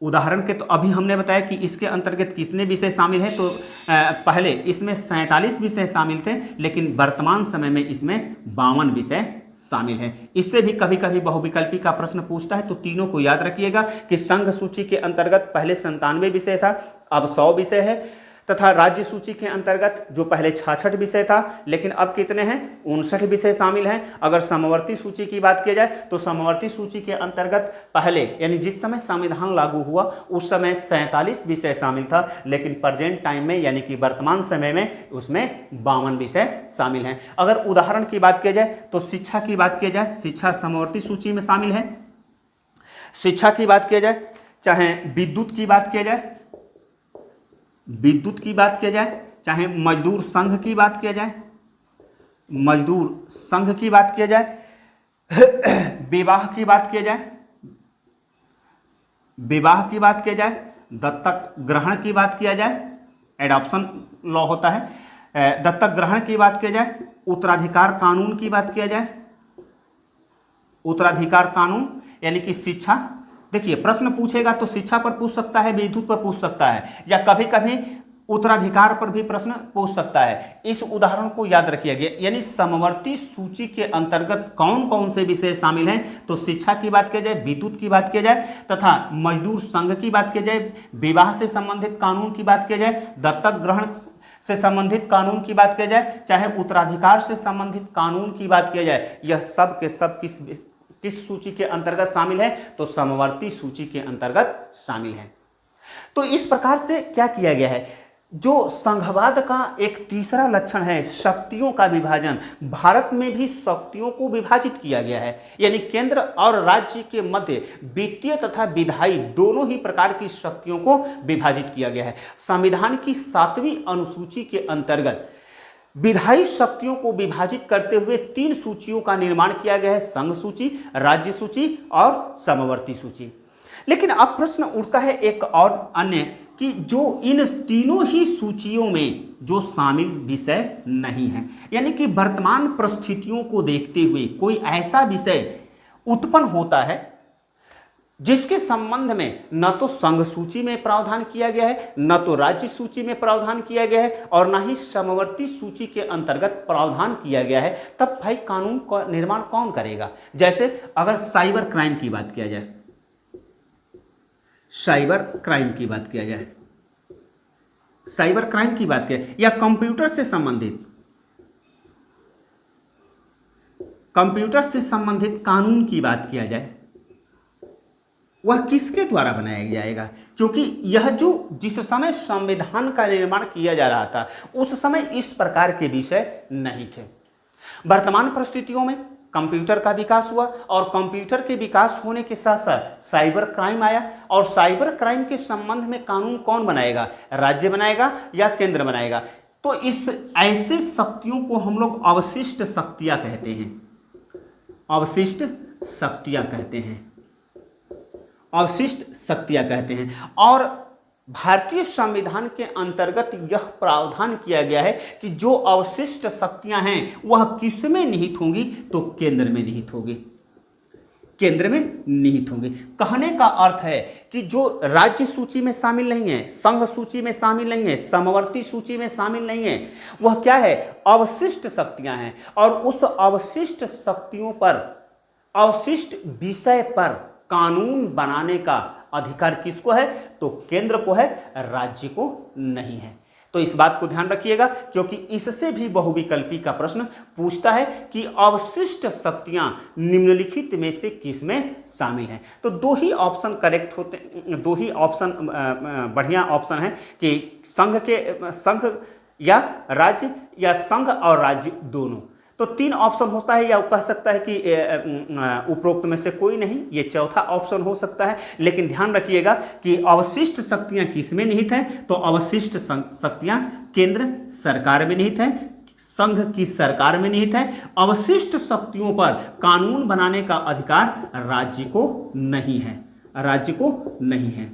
Speaker 1: उदाहरण के तो अभी हमने बताया कि इसके अंतर्गत कितने विषय शामिल हैं, तो पहले इसमें 47 विषय शामिल थे, लेकिन वर्तमान समय में इसमें 52 विषय शामिल हैं। इससे भी कभी कभी बहुविकल्पी का प्रश्न पूछता है, तो तीनों को याद रखिएगा कि संघ सूची के अंतर्गत पहले 97 विषय था, अब 100 विषय है, तथा राज्य सूची के अंतर्गत जो पहले 66 विषय था लेकिन अब कितने हैं, 59 विषय शामिल हैं। अगर समवर्ती सूची की बात की जाए तो समवर्ती सूची के अंतर्गत पहले यानी जिस समय संविधान लागू हुआ उस समय 47 विषय शामिल था, लेकिन प्रेजेंट टाइम में यानी कि वर्तमान समय में उसमें 52 विषय शामिल हैं। अगर उदाहरण की बात की जाए तो शिक्षा की बात की जाए, शिक्षा समवर्ती सूची में शामिल है। शिक्षा की बात की जाए, चाहे विद्युत की बात की जाए, विद्युत की बात किया जाए, चाहे मजदूर संघ की बात किया जाए, मजदूर संघ की बात किया जाए, विवाह की बात किया जाए, विवाह की बात किया जाए, दत्तक ग्रहण की बात किया जाए, एडॉप्शन लॉ होता है, दत्तक ग्रहण की बात किया जाए, उत्तराधिकार कानून की बात किया जाए, उत्तराधिकार कानून यानी कि शिक्षा। देखिए प्रश्न पूछेगा तो शिक्षा पर पूछ सकता है, विद्युत पर पूछ सकता है, या कभी कभी उत्तराधिकार पर भी प्रश्न पूछ सकता है। इस उदाहरण को याद रखिएगा, यानी समवर्ती सूची के अंतर्गत कौन कौन से विषय शामिल हैं, तो शिक्षा की बात की जाए, विद्युत की बात की जाए तथा मजदूर संघ की बात की जाए, विवाह से संबंधित कानून की बात की जाए, दत्तक ग्रहण से संबंधित कानून की बात की जाए, चाहे उत्तराधिकार से संबंधित कानून की बात की जाए, यह सब के सब किस सूची के अंतर्गत शामिल है, तो समवर्ती सूची के अंतर्गत शामिल है। तो इस प्रकार से क्या किया गया है, जो संघवाद का एक तीसरा लक्षण है शक्तियों का विभाजन, भारत में भी शक्तियों को विभाजित किया गया है, यानी केंद्र और राज्य के मध्य वित्तीय तथा विधायी दोनों ही प्रकार की शक्तियों को विभाजित किया गया है। संविधान की 7वीं अनुसूची के अंतर्गत विधायी शक्तियों को विभाजित करते हुए 3 सूचियों का निर्माण किया गया है, संघ सूची, राज्य सूची और समवर्ती सूची। लेकिन अब प्रश्न उठता है एक और अन्य कि जो इन तीनों ही सूचियों में जो शामिल विषय नहीं है, यानी कि वर्तमान परिस्थितियों को देखते हुए कोई ऐसा विषय उत्पन्न होता है जिसके संबंध में न तो संघ सूची में प्रावधान किया गया है, न तो राज्य सूची में प्रावधान किया गया है और न ही समवर्ती सूची के अंतर्गत प्रावधान किया गया है, तब भाई कानून का निर्माण कौन करेगा। जैसे अगर साइबर क्राइम की बात किया जाए, साइबर क्राइम की बात किया जाए, साइबर क्राइम की बात किया या कंप्यूटर से संबंधित कानून की बात किया जाए, वह किसके द्वारा बनाया जाएगा, क्योंकि यह जिस समय संविधान का निर्माण किया जा रहा था उस समय इस प्रकार के विषय नहीं थे। वर्तमान परिस्थितियों में कंप्यूटर का विकास हुआ और कंप्यूटर के विकास होने के साथ साथ साइबर क्राइम आया और साइबर क्राइम के संबंध में कानून कौन बनाएगा, राज्य बनाएगा या केंद्र बनाएगा। तो इस ऐसे शक्तियों को हम लोग अवशिष्ट शक्तियां कहते हैं, अवशिष्ट शक्तियां कहते हैं, अवशिष्ट शक्तियां कहते हैं। और भारतीय संविधान के अंतर्गत यह प्रावधान किया गया है कि जो अवशिष्ट शक्तियां हैं वह किस में निहित होंगी, तो केंद्र में निहित होगी, केंद्र में निहित होंगी। कहने का अर्थ है कि जो राज्य सूची में शामिल नहीं है, संघ सूची में शामिल नहीं है, समवर्ती सूची में शामिल नहीं है, वह क्या है, अवशिष्ट शक्तियां हैं। और उस अवशिष्ट शक्तियों पर, अवशिष्ट विषय पर कानून बनाने का अधिकार किसको है, तो केंद्र को है, राज्य को नहीं है। तो इस बात को ध्यान रखिएगा, क्योंकि इससे भी बहुविकल्पी का प्रश्न पूछता है कि अवशिष्ट शक्तियां निम्नलिखित में से किस में शामिल हैं। तो 2 ही ऑप्शन करेक्ट होते, 2 ही ऑप्शन बढ़िया ऑप्शन है कि संघ या राज्य या संघ और राज्य दोनों। तो 3 ऑप्शन होता है, या कह सकता है कि उपरोक्त में से कोई नहीं, ये चौथा ऑप्शन हो सकता है। लेकिन ध्यान रखिएगा कि अवशिष्ट शक्तियां किस में निहित हैं, तो अवशिष्ट शक्तियां केंद्र सरकार में निहित हैं, संघ की सरकार में निहित है। अवशिष्ट शक्तियों पर कानून बनाने का अधिकार राज्य को नहीं है, राज्य को नहीं है।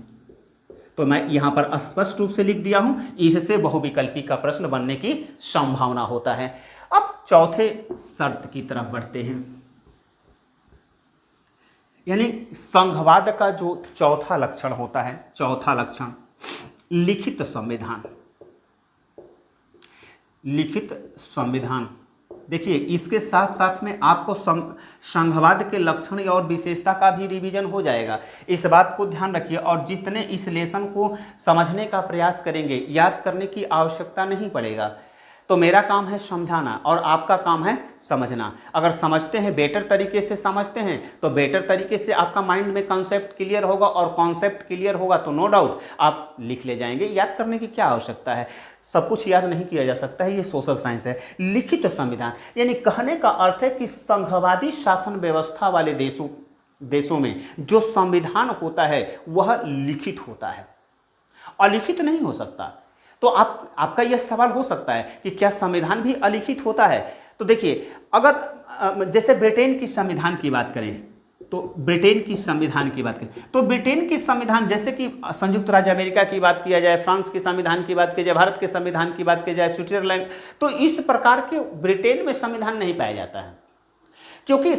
Speaker 1: तो मैं यहां पर स्पष्ट रूप से लिख दिया हूं, इससे बहुविकल्पी का प्रश्न बनने की संभावना होता है। अब चौथे शर्त की तरफ बढ़ते हैं, यानी संघवाद का जो चौथा लक्षण होता है, चौथा लक्षण लिखित संविधान। लिखित संविधान, देखिए इसके साथ साथ में आपको संघवाद के लक्षण और विशेषता का भी रिवीजन हो जाएगा। इस बात को ध्यान रखिए, और जितने इस लेसन को समझने का प्रयास करेंगे, याद करने की आवश्यकता नहीं पड़ेगा। तो मेरा काम है समझाना और आपका काम है समझना। अगर समझते हैं, बेटर तरीके से समझते हैं, तो बेटर तरीके से आपका माइंड में कॉन्सेप्ट क्लियर होगा, और कॉन्सेप्ट क्लियर होगा तो नो डाउट आप लिख ले जाएंगे। याद करने की क्या आवश्यकता है, सब कुछ याद नहीं किया जा सकता है, ये सोशल साइंस है। लिखित संविधान, यानी कहने का अर्थ है कि संघवादी शासन व्यवस्था वाले देशों में जो संविधान होता है वह लिखित होता है, अलिखित नहीं हो सकता। तो आपका यह सवाल हो सकता है कि क्या संविधान भी अलिखित होता है। तो देखिए, अगर जैसे ब्रिटेन की संविधान की बात करें, तो ब्रिटेन की संविधान की बात करें तो ब्रिटेन की संविधान, जैसे कि संयुक्त राज्य अमेरिका की बात किया जाए, फ्रांस के संविधान की बात की जाए, भारत के संविधान की बात की जाए, स्विट्जरलैंड, तो इस प्रकार के ब्रिटेन में संविधान नहीं पाया जाता है, क्योंकि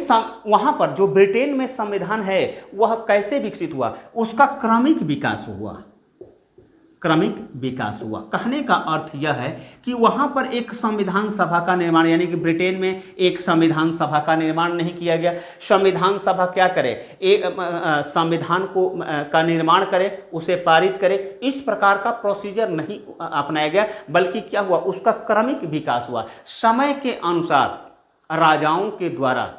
Speaker 1: वहां पर जो ब्रिटेन में संविधान है वह कैसे विकसित हुआ, उसका क्रमिक विकास हुआ, क्रमिक विकास हुआ। कहने का अर्थ यह है कि वहाँ पर एक संविधान सभा का निर्माण, यानी कि ब्रिटेन में एक संविधान सभा का निर्माण नहीं किया गया। संविधान सभा क्या करे, एक संविधान को का निर्माण करे, उसे पारित करे, इस प्रकार का प्रोसीजर नहीं अपनाया गया, बल्कि क्या हुआ, उसका क्रमिक विकास हुआ। समय के अनुसार राजाओं के द्वारा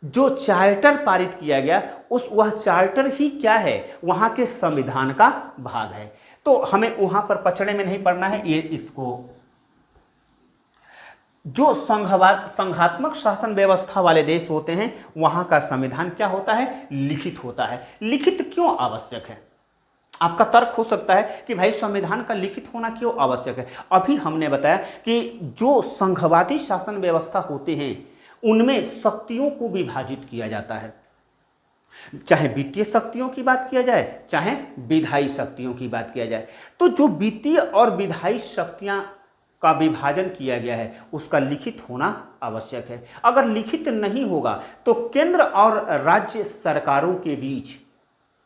Speaker 1: जो चार्टर पारित किया गया, वह चार्टर ही क्या है, वहाँ के संविधान का भाग है। तो हमें वहां पर पचड़े में नहीं पड़ना है। ये इसको जो संघात्मक शासन व्यवस्था वाले देश होते हैं, वहां का संविधान क्या होता है, लिखित होता है। लिखित क्यों आवश्यक है? आपका तर्क हो सकता है कि भाई संविधान का लिखित होना क्यों आवश्यक है। अभी हमने बताया कि जो संघवादी शासन व्यवस्था होते हैं, उनमें शक्तियों को विभाजित किया जाता है, चाहे वित्तीय शक्तियों की बात किया जाए, चाहे विधायी शक्तियों की बात किया जाए। तो जो वित्तीय और विधायी शक्तियां का विभाजन किया गया है, उसका लिखित होना आवश्यक है। अगर लिखित नहीं होगा तो केंद्र और राज्य सरकारों के बीच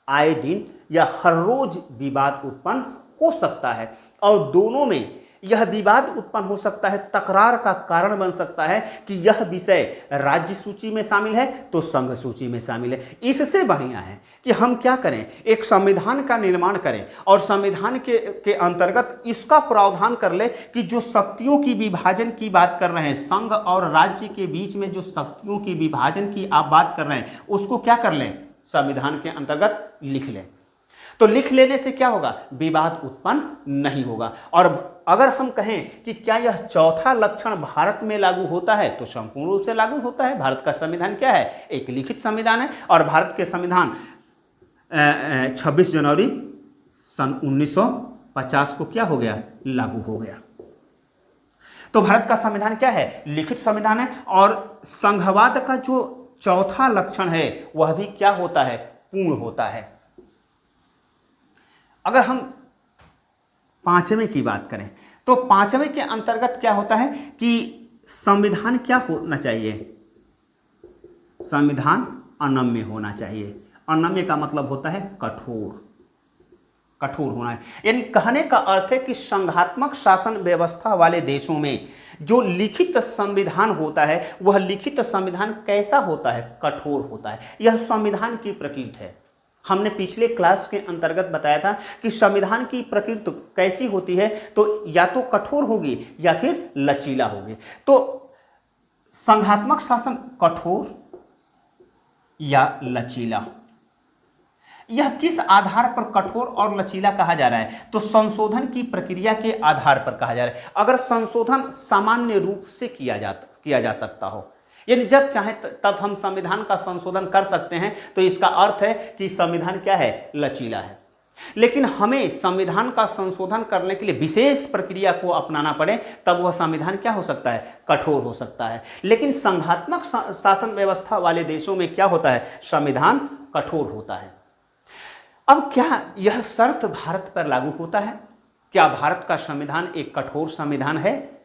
Speaker 1: आए दिन या हर रोज विवाद उत्पन्न हो सकता है, और दोनों में यह विवाद उत्पन्न हो सकता है, तकरार का कारण बन सकता है कि यह विषय राज्य सूची में शामिल है तो संघ सूची में शामिल है। इससे बढ़िया है कि हम क्या करें, एक संविधान का निर्माण करें और संविधान के अंतर्गत इसका प्रावधान कर ले कि जो शक्तियों की विभाजन की बात कर रहे हैं, संघ और राज्य के बीच में जो शक्तियों की विभाजन की आप बात कर रहे हैं, उसको क्या कर लें, संविधान के अंतर्गत लिख लें। तो लिख लेने से क्या होगा, विवाद उत्पन्न नहीं होगा। और अगर हम कहें कि क्या यह चौथा लक्षण भारत में लागू होता है, तो संपूर्ण रूप से लागू होता है। भारत का संविधान क्या है, एक लिखित संविधान है, और भारत के संविधान 26 जनवरी सन 1950 को क्या हो गया, लागू हो गया। तो भारत का संविधान क्या है, लिखित संविधान है। और संघवाद का जो चौथा लक्षण है, वह भी क्या होता है, पूर्ण होता है। अगर हम पांचवें की बात करें, तो पांचवें के अंतर्गत क्या होता है कि संविधान क्या होना चाहिए, संविधान अनम्य होना चाहिए। अनम्य का मतलब होता है कठोर, कठोर होना है। यानी कहने का अर्थ है कि संघात्मक शासन व्यवस्था वाले देशों में जो लिखित संविधान होता है, वह लिखित संविधान कैसा होता है, कठोर होता है। यह संविधान की प्रकृति है। हमने पिछले क्लास के अंतर्गत बताया था कि संविधान की प्रकृति कैसी होती है, तो या तो कठोर होगी या फिर लचीला होगी। तो संघात्मक शासन कठोर या लचीला, यह किस आधार पर कठोर और लचीला कहा जा रहा है, तो संशोधन की प्रक्रिया के आधार पर कहा जा रहा है। अगर संशोधन सामान्य रूप से किया जा सकता हो, यानी जब चाहे तब हम संविधान का संशोधन कर सकते हैं, तो इसका अर्थ है कि संविधान क्या है, लचीला है। लेकिन हमें संविधान का संशोधन करने के लिए विशेष प्रक्रिया को अपनाना पड़े, तब वह संविधान क्या हो सकता है, कठोर हो सकता है। लेकिन संघात्मक शासन व्यवस्था वाले देशों में क्या होता है, संविधान कठोर होता है। अब क्या यह शर्त भारत पर लागू होता है, क्या भारत का संविधान एक कठोर संविधान है?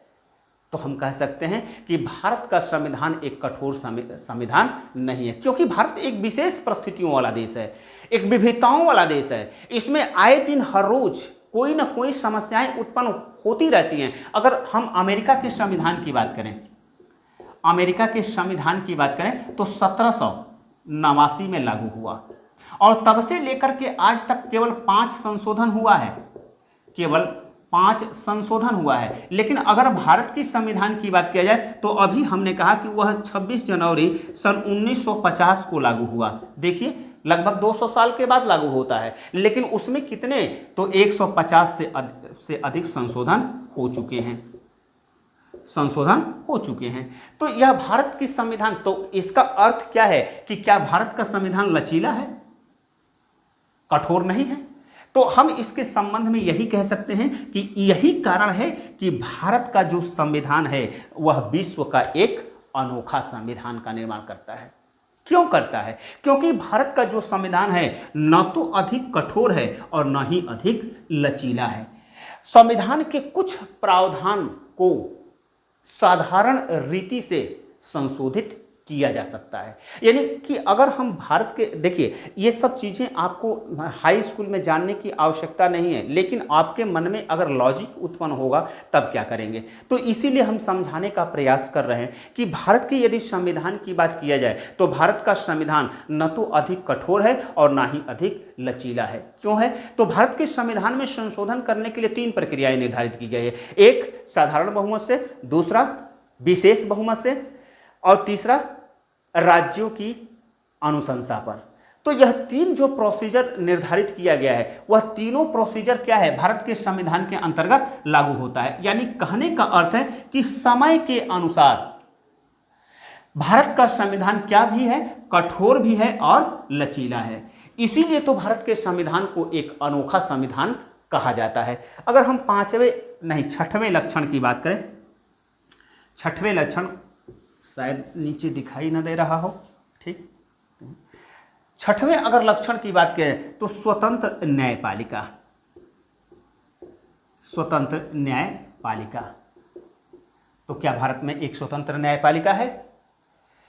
Speaker 1: तो हम कह सकते हैं कि भारत का संविधान एक कठोर संविधान नहीं है, क्योंकि भारत एक विशेष परिस्थितियों वाला देश है, एक विविधताओं वाला देश है। इसमें आए दिन हर रोज कोई ना कोई समस्याएं उत्पन्न होती रहती हैं। अगर हम अमेरिका के संविधान की बात करें, अमेरिका के संविधान की बात करें तो 1789 में लागू हुआ, और तब से लेकर के आज तक केवल 5 संशोधन हुआ है, केवल 5 संशोधन हुआ है। लेकिन अगर भारत की संविधान की बात किया जाए, तो अभी हमने कहा कि वह 26 जनवरी सन 1950 को लागू हुआ। देखिए, लगभग 200 साल के बाद लागू होता है, लेकिन उसमें कितने, तो 150 से अधिक संशोधन हो चुके हैं, संशोधन हो चुके हैं। तो यह भारत की संविधान, तो इसका अर्थ क्या है कि क्या भारत का संविधान लचीला है, कठोर नहीं है? तो हम इसके संबंध में यही कह सकते हैं कि यही कारण है कि भारत का जो संविधान है, वह विश्व का एक अनोखा संविधान का निर्माण करता है। क्यों करता है? क्योंकि भारत का जो संविधान है, न तो अधिक कठोर है और न ही अधिक लचीला है। संविधान के कुछ प्रावधान को साधारण रीति से संशोधित किया जा सकता है। यानी कि अगर हम भारत के, देखिए ये सब चीज़ें आपको हाई स्कूल में जानने की आवश्यकता नहीं है, लेकिन आपके मन में अगर लॉजिक उत्पन्न होगा तब क्या करेंगे। तो इसीलिए हम समझाने का प्रयास कर रहे हैं कि भारत के यदि संविधान की बात किया जाए तो भारत का संविधान न तो अधिक कठोर है और ना ही अधिक लचीला है। क्यों है? तो भारत के संविधान में संशोधन करने के लिए 3 प्रक्रियाएं निर्धारित की गई है। एक साधारण बहुमत से, दूसरा विशेष बहुमत से और तीसरा राज्यों की अनुशंसा पर। तो यह 3 जो प्रोसीजर निर्धारित किया गया है वह तीनों प्रोसीजर क्या है, भारत के संविधान के अंतर्गत लागू होता है। यानी कहने का अर्थ है कि समय के अनुसार भारत का संविधान क्या भी है, कठोर भी है और लचीला है। इसीलिए तो भारत के संविधान को एक अनोखा संविधान कहा जाता है। अगर हम 6वें लक्षण की बात करें, 6वें लक्षण शायद नीचे दिखाई न दे रहा हो, ठीक। 6वें अगर लक्षण की बात करें तो स्वतंत्र न्यायपालिका, स्वतंत्र न्यायपालिका। तो क्या भारत में एक स्वतंत्र न्यायपालिका है?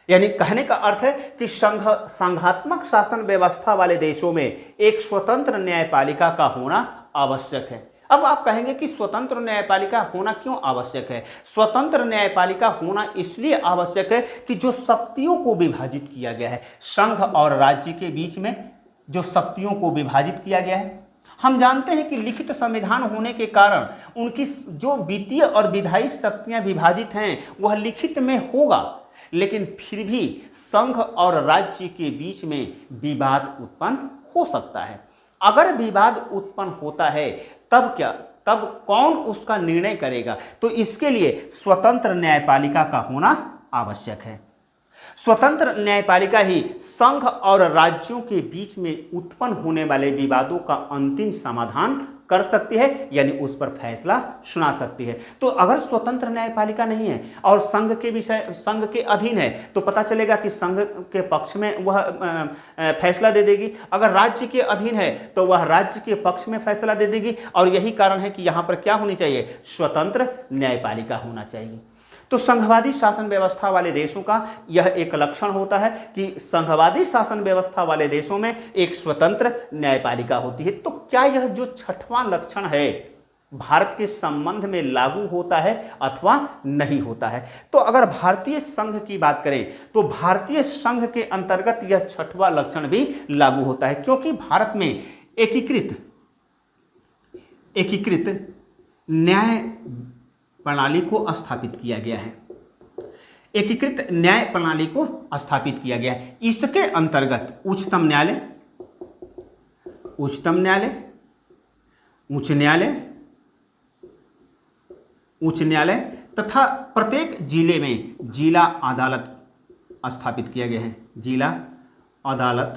Speaker 1: यानी कहने का अर्थ है कि संघात्मक शासन व्यवस्था वाले देशों में एक स्वतंत्र न्यायपालिका का होना आवश्यक है। अब आप कहेंगे कि स्वतंत्र न्यायपालिका होना क्यों आवश्यक है? स्वतंत्र न्यायपालिका होना इसलिए आवश्यक है कि जो शक्तियों को विभाजित किया गया है, संघ और राज्य के बीच में जो शक्तियों को विभाजित किया गया है, हम जानते हैं कि लिखित संविधान होने के कारण उनकी जो वित्तीय और विधायी शक्तियां विभाजित हैं वह लिखित में होगा, लेकिन फिर भी संघ और राज्य के बीच में विवाद उत्पन्न हो सकता है। अगर विवाद उत्पन्न होता है तब क्या, तब कौन उसका निर्णय करेगा? तो इसके लिए स्वतंत्र न्यायपालिका का होना आवश्यक है। स्वतंत्र न्यायपालिका ही संघ और राज्यों के बीच में उत्पन्न होने वाले विवादों का अंतिम समाधान कर सकती है, यानी उस पर फैसला सुना सकती है। तो अगर स्वतंत्र न्यायपालिका नहीं है और संघ के अधीन है तो पता चलेगा कि संघ के पक्ष में वह फैसला दे देगी, अगर राज्य के अधीन है तो वह राज्य के पक्ष में फैसला दे देगी। और यही कारण है कि यहाँ पर क्या होनी चाहिए? स्वतंत्र न्यायपालिका होना चाहिए। तो संघवादी शासन व्यवस्था वाले देशों का यह एक लक्षण होता है कि संघवादी शासन व्यवस्था वाले देशों में एक स्वतंत्र न्यायपालिका होती है। तो क्या यह जो 6वां लक्षण है भारत के संबंध में लागू होता है अथवा नहीं होता है? तो अगर भारतीय संघ की बात करें तो भारतीय संघ के अंतर्गत यह 6वां लक्षण भी लागू होता है, क्योंकि भारत में एकीकृत न्याय प्रणाली को स्थापित किया गया है। एकीकृत न्याय प्रणाली को स्थापित किया गया है। इसके अंतर्गत उच्चतम न्यायालय, उच्च न्यायालय तथा प्रत्येक जिले में जिला अदालत स्थापित किया गया है। जिला अदालत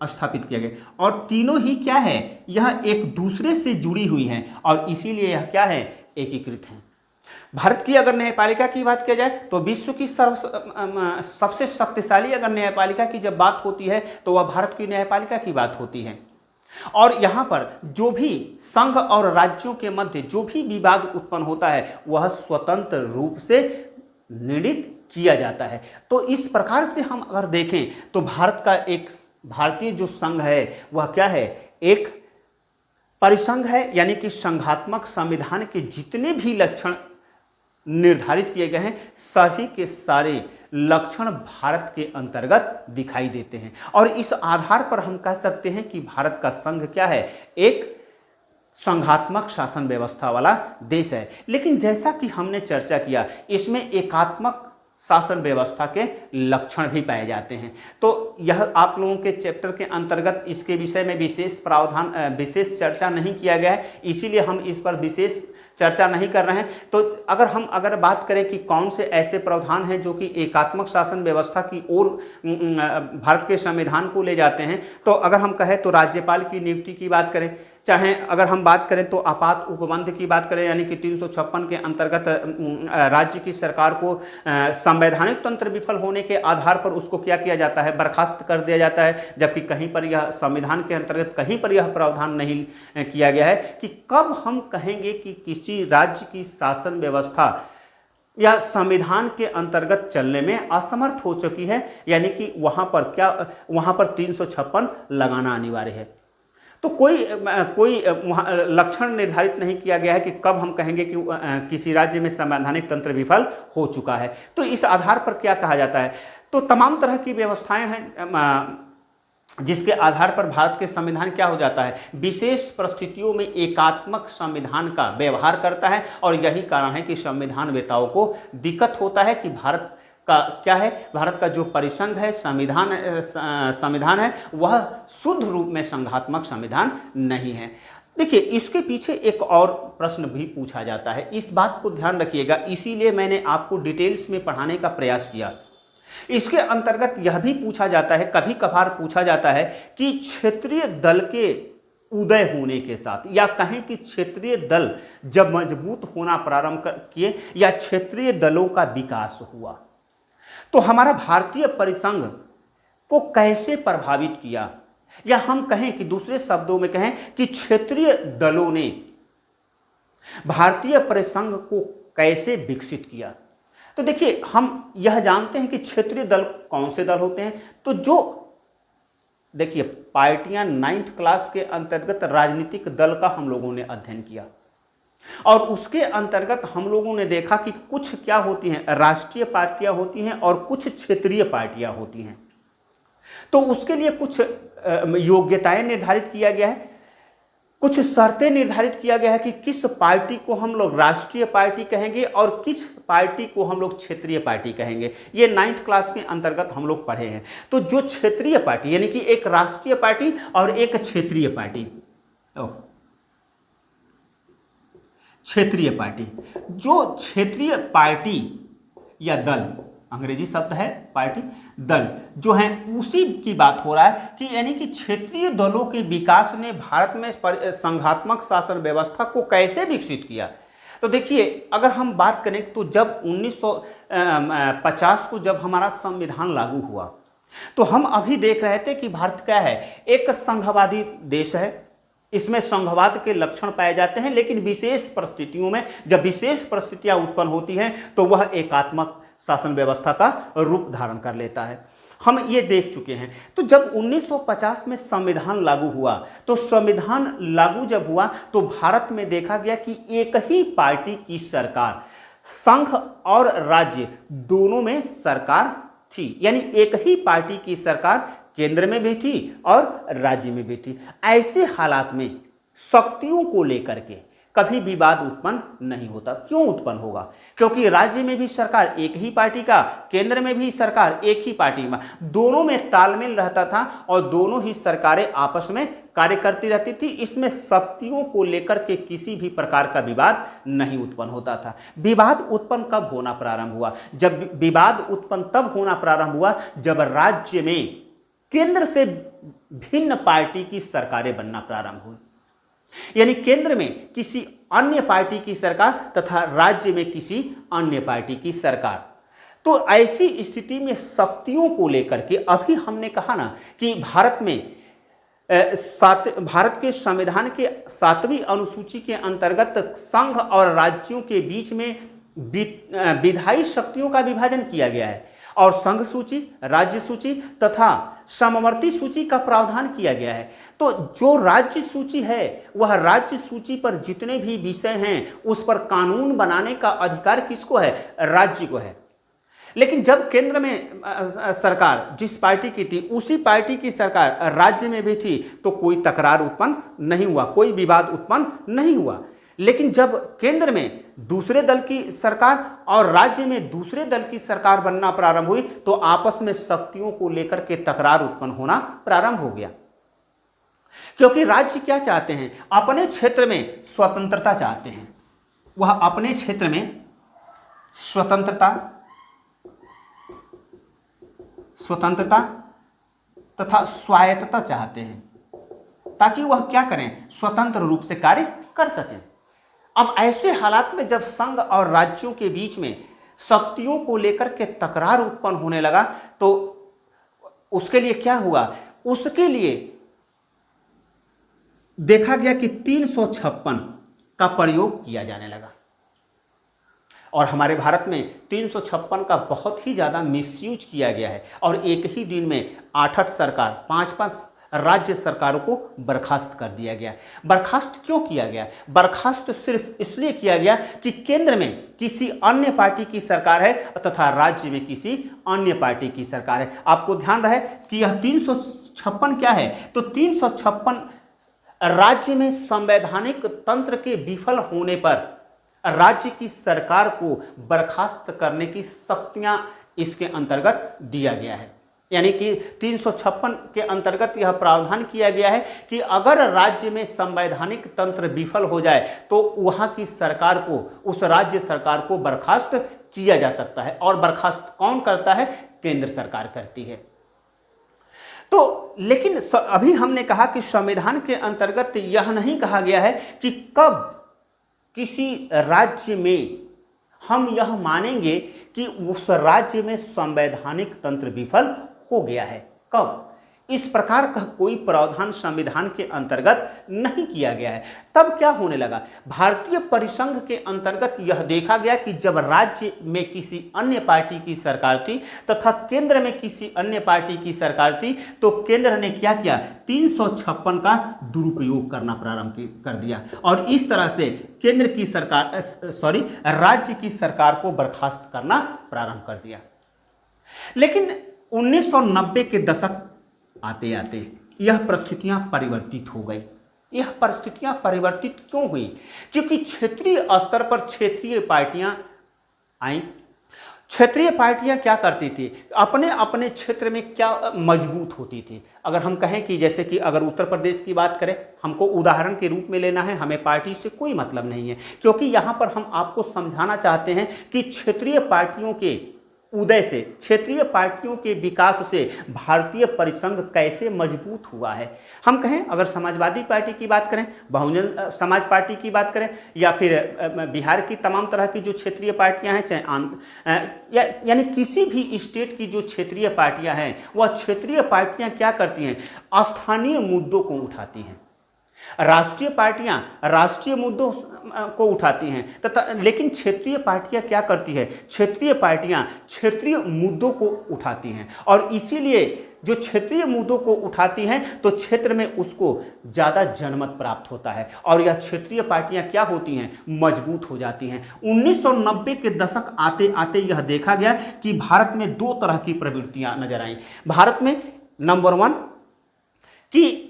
Speaker 1: स्थापित किया गया और तीनों ही क्या है, यह एक दूसरे से जुड़ी हुई हैं और इसीलिए यह क्या है, एकीकृत है। भारत की अगर न्यायपालिका की बात किया जाए तो विश्व की सबसे शक्तिशाली अगर न्यायपालिका की जब बात होती है तो वह भारत की न्यायपालिका की बात होती है। और यहाँ पर जो भी संघ और राज्यों के मध्य जो भी विवाद उत्पन्न होता है वह स्वतंत्र रूप से निर्णित किया जाता है। तो इस प्रकार से हम अगर देखें तो भारतीय जो संघ है वह क्या है, एक परिसंघ है, यानी कि संघात्मक संविधान के जितने भी लक्षण निर्धारित किए गए हैं सभी के सारे लक्षण भारत के अंतर्गत दिखाई देते हैं। और इस आधार पर हम कह सकते हैं कि भारत का संघ क्या है, एक संघात्मक शासन व्यवस्था वाला देश है। लेकिन जैसा कि हमने चर्चा किया इसमें एकात्मक शासन व्यवस्था के लक्षण भी पाए जाते हैं। तो यह आप लोगों के चैप्टर के अंतर्गत इसके विषय में विशेष चर्चा नहीं किया गया है, इसीलिए हम इस पर विशेष चर्चा नहीं कर रहे हैं। तो अगर बात करें कि कौन से ऐसे प्रावधान हैं जो कि एकात्मक शासन व्यवस्था की ओर भारत के संविधान को ले जाते हैं, तो अगर हम कहें तो राज्यपाल की नियुक्ति की बात करें, चाहे अगर हम बात करें तो आपात उपबंध की बात करें, यानी कि 356 के अंतर्गत राज्य की सरकार को संवैधानिक तंत्र विफल होने के आधार पर उसको क्या किया जाता है, बर्खास्त कर दिया जाता है। जबकि कहीं पर यह संविधान के अंतर्गत कहीं पर यह प्रावधान नहीं किया गया है कि कब हम कहेंगे कि किसी राज्य की शासन व्यवस्था या संविधान के अंतर्गत चलने में असमर्थ हो चुकी है, यानी कि वहां पर 356 लगाना अनिवार्य है। तो कोई वहाँ लक्षण निर्धारित नहीं किया गया है कि कब हम कहेंगे कि किसी राज्य में संवैधानिक तंत्र विफल हो चुका है। तो इस आधार पर क्या कहा जाता है, तो तमाम तरह की व्यवस्थाएं हैं जिसके आधार पर भारत के संविधान क्या हो जाता है, विशेष परिस्थितियों में एकात्मक संविधान का व्यवहार करता है। और यही कारण है कि संविधान वेताओं को दिक्कत होता है कि भारत का क्या है, भारत का जो परिसंघ है, संविधान है, वह शुद्ध रूप में संघात्मक संविधान नहीं है। देखिए, इसके पीछे एक और प्रश्न भी पूछा जाता है, इस बात को ध्यान रखिएगा, इसीलिए मैंने आपको डिटेल्स में पढ़ाने का प्रयास किया। इसके अंतर्गत यह भी पूछा जाता है, कभी कभार पूछा जाता है कि क्षेत्रीय दल के उदय होने के साथ, या कहें कि क्षेत्रीय दल जब मजबूत होना प्रारंभ किए या क्षेत्रीय दलों का विकास हुआ, तो हमारा भारतीय परिसंघ को कैसे प्रभावित किया, या हम कहें कि दूसरे शब्दों में कहें कि क्षेत्रीय दलों ने भारतीय परिसंघ को कैसे विकसित किया। तो देखिए, हम यह जानते हैं कि क्षेत्रीय दल कौन से दल होते हैं, तो जो देखिए पार्टियां 9th क्लास के अंतर्गत राजनीतिक दल का हम लोगों ने अध्ययन किया, और उसके अंतर्गत हम लोगों ने देखा कि कुछ क्या होती हैं, राष्ट्रीय पार्टियां होती हैं और कुछ क्षेत्रीय पार्टियां होती हैं। तो उसके लिए कुछ योग्यताएं निर्धारित किया गया है, कुछ शर्तें निर्धारित किया गया है कि किस पार्टी को हम लोग राष्ट्रीय पार्टी कहेंगे और किस पार्टी को हम लोग क्षेत्रीय पार्टी कहेंगे। ये 9th क्लास के अंतर्गत हम लोग पढ़े हैं। तो जो क्षेत्रीय पार्टी, यानी कि एक राष्ट्रीय पार्टी और एक क्षेत्रीय पार्टी, क्षेत्रीय पार्टी, जो क्षेत्रीय पार्टी या दल, अंग्रेजी शब्द है पार्टी, दल जो है, उसी की बात हो रहा है कि यानी कि क्षेत्रीय दलों के विकास ने भारत में संघात्मक शासन व्यवस्था को कैसे विकसित किया। तो देखिए, अगर हम बात करें तो जब 1950 को जब हमारा संविधान लागू हुआ, तो हम अभी देख रहे थे कि भारत क्या है, एक संघवादी देश है, इसमें संघवाद के लक्षण पाए जाते हैं, लेकिन विशेष परिस्थितियों में जब विशेष परिस्थितियां उत्पन्न होती हैं तो वह एकात्मक शासन व्यवस्था का रूप धारण कर लेता है। हम ये देख चुके हैं। तो जब 1950 में संविधान लागू हुआ, तो संविधान लागू जब हुआ तो भारत में देखा गया कि एक ही पार्टी की सरकार, संघ और राज्य दोनों में सरकार थी, यानी एक ही पार्टी की सरकार केंद्र में भी थी और राज्य में भी थी। ऐसे हालात में शक्तियों को लेकर के कभी विवाद उत्पन्न नहीं होता। क्यों उत्पन्न होगा? क्योंकि राज्य में भी सरकार एक ही पार्टी का, केंद्र में भी सरकार एक ही पार्टी में, दोनों में तालमेल रहता था और दोनों ही सरकारें आपस में कार्य करती रहती थी। इसमें शक्तियों को लेकर के किसी भी प्रकार का विवाद नहीं उत्पन्न होता था। विवाद उत्पन्न कब होना प्रारंभ हुआ? जब विवाद उत्पन्न तब होना प्रारंभ हुआ जब राज्य में केंद्र से भिन्न पार्टी की सरकारें बनना प्रारंभ हुई, यानी केंद्र में किसी अन्य पार्टी की सरकार तथा राज्य में किसी अन्य पार्टी की सरकार। तो ऐसी स्थिति में शक्तियों को लेकर के अभी हमने कहा ना कि भारत के संविधान के 7वीं अनुसूची के अंतर्गत संघ और राज्यों के बीच में विधायी शक्तियों का विभाजन किया गया है और संघ सूची, राज्य सूची तथा समवर्ती सूची का प्रावधान किया गया है। तो जो राज्य सूची है वह राज्य सूची पर जितने भी विषय हैं उस पर कानून बनाने का अधिकार किसको है? राज्य को है। लेकिन जब केंद्र में सरकार जिस पार्टी की थी उसी पार्टी की सरकार राज्य में भी थी तो कोई तकरार उत्पन्न नहीं हुआ, कोई विवाद उत्पन्न नहीं हुआ। लेकिन जब केंद्र में दूसरे दल की सरकार और राज्य में दूसरे दल की सरकार बनना प्रारंभ हुई तो आपस में शक्तियों को लेकर के तकरार उत्पन्न होना प्रारंभ हो गया। क्योंकि राज्य क्या चाहते हैं? अपने क्षेत्र में स्वतंत्रता चाहते हैं। वह अपने क्षेत्र में स्वतंत्रता तथा स्वायत्तता चाहते हैं ताकि वह क्या करें? स्वतंत्र रूप से कार्य कर सकें। अब ऐसे हालात में जब संघ और राज्यों के बीच में शक्तियों को लेकर के तकरार उत्पन्न होने लगा तो उसके लिए क्या हुआ? उसके लिए देखा गया कि 356 का प्रयोग किया जाने लगा। और हमारे भारत में 356 का बहुत ही ज़्यादा मिसयूज किया गया है और एक ही दिन में 8-8 सरकार, 5-5 राज्य सरकारों को बर्खास्त कर दिया गया। बर्खास्त क्यों किया गया? बर्खास्त सिर्फ इसलिए किया गया कि केंद्र में किसी अन्य पार्टी की सरकार है तथा राज्य में किसी अन्य पार्टी की सरकार है। आपको ध्यान रहे कि यह 356 क्या है, तो 356 राज्य में संवैधानिक तंत्र के विफल होने पर राज्य की सरकार को बर्खास्त करने की शक्तियां इसके अंतर्गत दिया गया है। यानी कि 356 के अंतर्गत यह प्रावधान किया गया है कि अगर राज्य में संवैधानिक तंत्र विफल हो जाए तो वहां की सरकार को, उस राज्य सरकार को बर्खास्त किया जा सकता है। और बर्खास्त कौन करता है? केंद्र सरकार करती है। तो लेकिन अभी हमने कहा कि संविधान के अंतर्गत यह नहीं कहा गया है कि कब किसी राज्य में हम यह मानेंगे कि उस राज्य में संवैधानिक तंत्र विफल हो गया है, कब। इस प्रकार का कोई प्रावधान संविधान के अंतर्गत नहीं किया गया है। तब क्या होने लगा? भारतीय परिसंघ के अंतर्गत यह देखा गया कि जब राज्य में किसी अन्य पार्टी की सरकार थी तथा केंद्र में किसी अन्य पार्टी की सरकार थी तो केंद्र ने क्या किया? 356 का दुरुपयोग करना प्रारंभ कर दिया और इस तरह से केंद्र की सरकार राज्य की सरकार को बर्खास्त करना प्रारंभ कर दिया। लेकिन 1990 के दशक आते आते यह परिस्थितियां परिवर्तित हो गई। यह परिस्थितियां परिवर्तित क्यों हुई? क्योंकि क्षेत्रीय स्तर पर क्षेत्रीय पार्टियां आई। क्षेत्रीय पार्टियां क्या करती थी? अपने अपने क्षेत्र में क्या मजबूत होती थी। अगर हम कहें कि जैसे कि अगर उत्तर प्रदेश की बात करें, हमको उदाहरण के रूप में लेना है, हमें पार्टी से कोई मतलब नहीं है, क्योंकि यहाँ पर हम आपको समझाना चाहते हैं कि क्षेत्रीय पार्टियों के उदय से, क्षेत्रीय पार्टियों के विकास से भारतीय परिसंघ कैसे मजबूत हुआ है। हम कहें अगर समाजवादी पार्टी की बात करें, बहुजन समाज पार्टी की बात करें या फिर बिहार की तमाम तरह की जो क्षेत्रीय पार्टियां हैं, चाहे यानी किसी भी स्टेट की जो क्षेत्रीय पार्टियां हैं, वह क्षेत्रीय पार्टियां क्या करती हैं? स्थानीय मुद्दों को उठाती हैं। राष्ट्रीय पार्टियां राष्ट्रीय मुद्दों को उठाती हैं तथा लेकिन क्षेत्रीय पार्टियां क्या करती है? क्षेत्रीय पार्टियां क्षेत्रीय मुद्दों को उठाती हैं और इसीलिए जो क्षेत्रीय मुद्दों को उठाती हैं तो क्षेत्र में उसको ज़्यादा जनमत प्राप्त होता है और यह क्षेत्रीय पार्टियां क्या होती हैं? मजबूत हो जाती हैं। 1990 के दशक आते आते यह देखा गया कि भारत में दो तरह की प्रवृत्तियां नजर आईं। भारत में नंबर 1 कि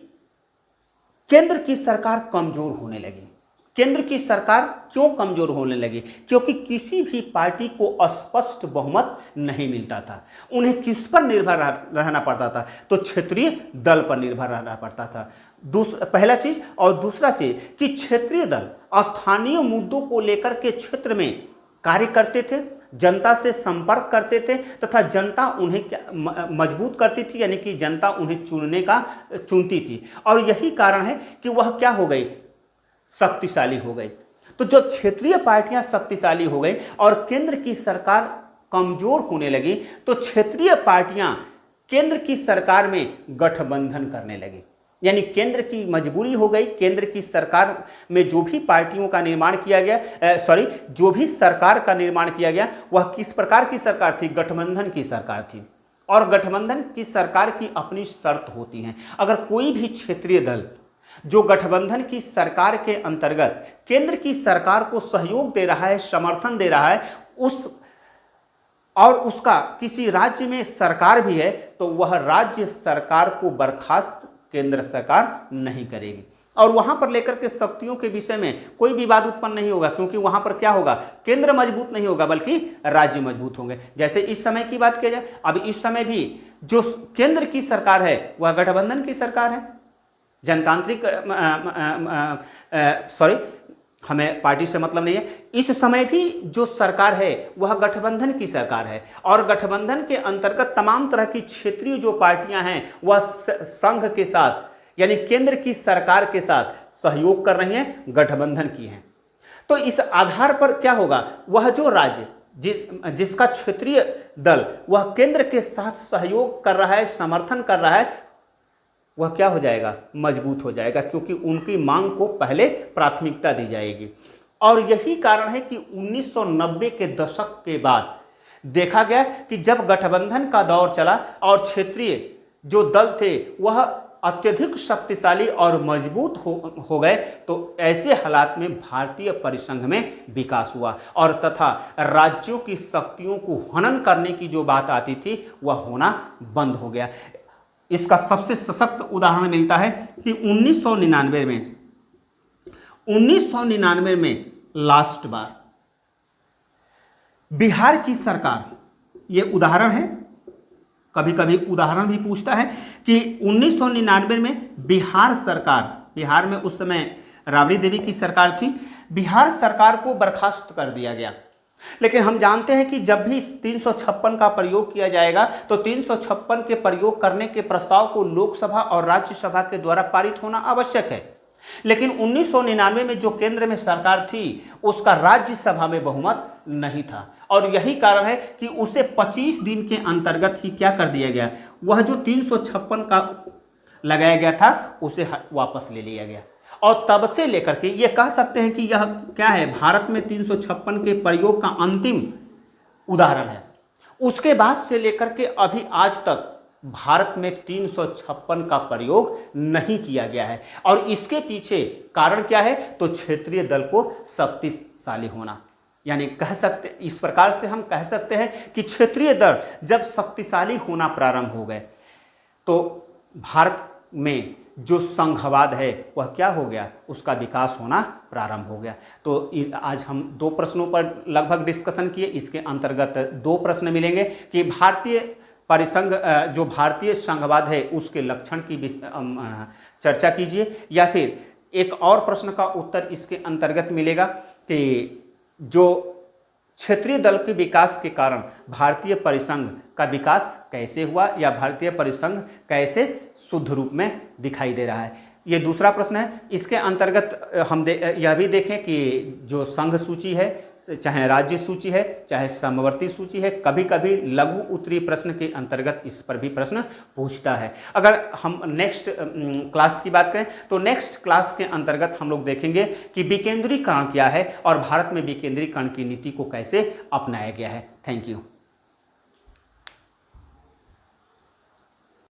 Speaker 1: केंद्र की सरकार कमजोर होने लगी। केंद्र की सरकार क्यों कमजोर होने लगी? क्योंकि किसी भी पार्टी को स्पष्ट बहुमत नहीं मिलता था। उन्हें किस पर निर्भर रहना पड़ता था? तो क्षेत्रीय दल पर निर्भर रहना पड़ता था। पहला चीज। और दूसरा चीज कि क्षेत्रीय दल स्थानीय मुद्दों को लेकर के क्षेत्र में कार्य करते थे, जनता से संपर्क करते थे तथा जनता उन्हें मजबूत करती थी, यानी कि जनता उन्हें चुनती थी और यही कारण है कि वह क्या हो गई? शक्तिशाली हो गई। तो जो क्षेत्रीय पार्टियां शक्तिशाली हो गई और केंद्र की सरकार कमजोर होने लगी तो क्षेत्रीय पार्टियां केंद्र की सरकार में गठबंधन करने लगी। यानी केंद्र की मजबूरी हो गई, केंद्र की सरकार में जो भी पार्टियों का निर्माण किया गया, जो भी सरकार का निर्माण किया गया वह किस प्रकार की सरकार थी? गठबंधन की सरकार थी। और गठबंधन की सरकार की अपनी शर्त होती हैं। अगर कोई भी क्षेत्रीय दल जो गठबंधन की सरकार के अंतर्गत केंद्र की सरकार को सहयोग दे रहा है, समर्थन दे रहा है, और उसका किसी राज्य में सरकार भी है तो वह राज्य सरकार को बर्खास्त केंद्र सरकार नहीं करेगी और वहां पर लेकर के शक्तियों के विषय में कोई विवाद उत्पन्न नहीं होगा, क्योंकि वहां पर क्या होगा? केंद्र मजबूत नहीं होगा बल्कि राज्य मजबूत होंगे। जैसे इस समय की बात किया जाए, अब इस समय भी जो केंद्र की सरकार है वह गठबंधन की सरकार है, जनतांत्रिक हमें पार्टी से मतलब नहीं है। इस समय भी जो सरकार है वह गठबंधन की सरकार है और गठबंधन के अंतर्गत तमाम तरह की क्षेत्रीय जो पार्टियां हैं वह संघ के साथ यानी केंद्र की सरकार के साथ सहयोग कर रही हैं, गठबंधन की हैं। तो इस आधार पर क्या होगा? वह जो राज्य जिसका क्षेत्रीय दल वह केंद्र के साथ सहयोग कर रहा है, समर्थन कर रहा है, वह क्या हो जाएगा? मजबूत हो जाएगा, क्योंकि उनकी मांग को पहले प्राथमिकता दी जाएगी। और यही कारण है कि 1990 के दशक के बाद देखा गया कि जब गठबंधन का दौर चला और क्षेत्रीय जो दल थे वह अत्यधिक शक्तिशाली और मजबूत हो गए, तो ऐसे हालात में भारतीय परिसंघ में विकास हुआ और तथा राज्यों की शक्तियों को हनन करने की जो बात आती थी वह होना बंद हो गया। इसका सबसे सशक्त उदाहरण मिलता है कि 1999 में लास्ट बार बिहार की सरकार, ये उदाहरण है, कभी कभी उदाहरण भी पूछता है कि 1999 में बिहार सरकार, बिहार में उस समय राबड़ी देवी की सरकार थी, बिहार सरकार को बर्खास्त कर दिया गया। लेकिन हम जानते हैं कि जब भी 356 का प्रयोग किया जाएगा तो 356 के प्रयोग करने के प्रस्ताव को लोकसभा और राज्यसभा के द्वारा पारित होना आवश्यक है। लेकिन 1999 में जो केंद्र में सरकार थी उसका राज्यसभा में बहुमत नहीं था और यही कारण है कि उसे 25 दिन के अंतर्गत ही क्या कर दिया गया, वह जो 356 का लगाया गया था उसे वापस ले लिया गया। और तब से लेकर के ये कह सकते हैं कि यह क्या है, भारत में 356 के प्रयोग का अंतिम उदाहरण है। उसके बाद से लेकर के अभी आज तक भारत में 356 का प्रयोग नहीं किया गया है और इसके पीछे कारण क्या है, तो क्षेत्रीय दल को शक्तिशाली होना। यानी कह सकते, इस प्रकार से हम कह सकते हैं कि क्षेत्रीय दल जब शक्तिशाली होना प्रारंभ हो गए तो भारत में जो संघवाद है वह क्या हो गया, उसका विकास होना प्रारंभ हो गया। तो आज हम 2 प्रश्नों पर लगभग डिस्कशन किए। इसके अंतर्गत 2 प्रश्न मिलेंगे कि भारतीय परिसंघ, जो भारतीय संघवाद है उसके लक्षण की चर्चा कीजिए, या फिर एक और प्रश्न का उत्तर इसके अंतर्गत मिलेगा कि जो क्षेत्रीय दल के विकास के कारण भारतीय परिसंघ का विकास कैसे हुआ या भारतीय परिसंघ कैसे शुद्ध रूप में दिखाई दे रहा है, ये दूसरा प्रश्न है। इसके अंतर्गत हम यह भी देखें कि जो संघ सूची है, चाहे राज्य सूची है चाहे समवर्ती सूची है, कभी कभी लघु उत्तरीय प्रश्न के अंतर्गत इस पर भी प्रश्न पूछता है। अगर हम नेक्स्ट क्लास की बात करें तो नेक्स्ट क्लास के अंतर्गत हम लोग देखेंगे कि विकेंद्रीकरण क्या है और भारत में विकेंद्रीकरण की नीति को कैसे अपनाया गया है। Thank you.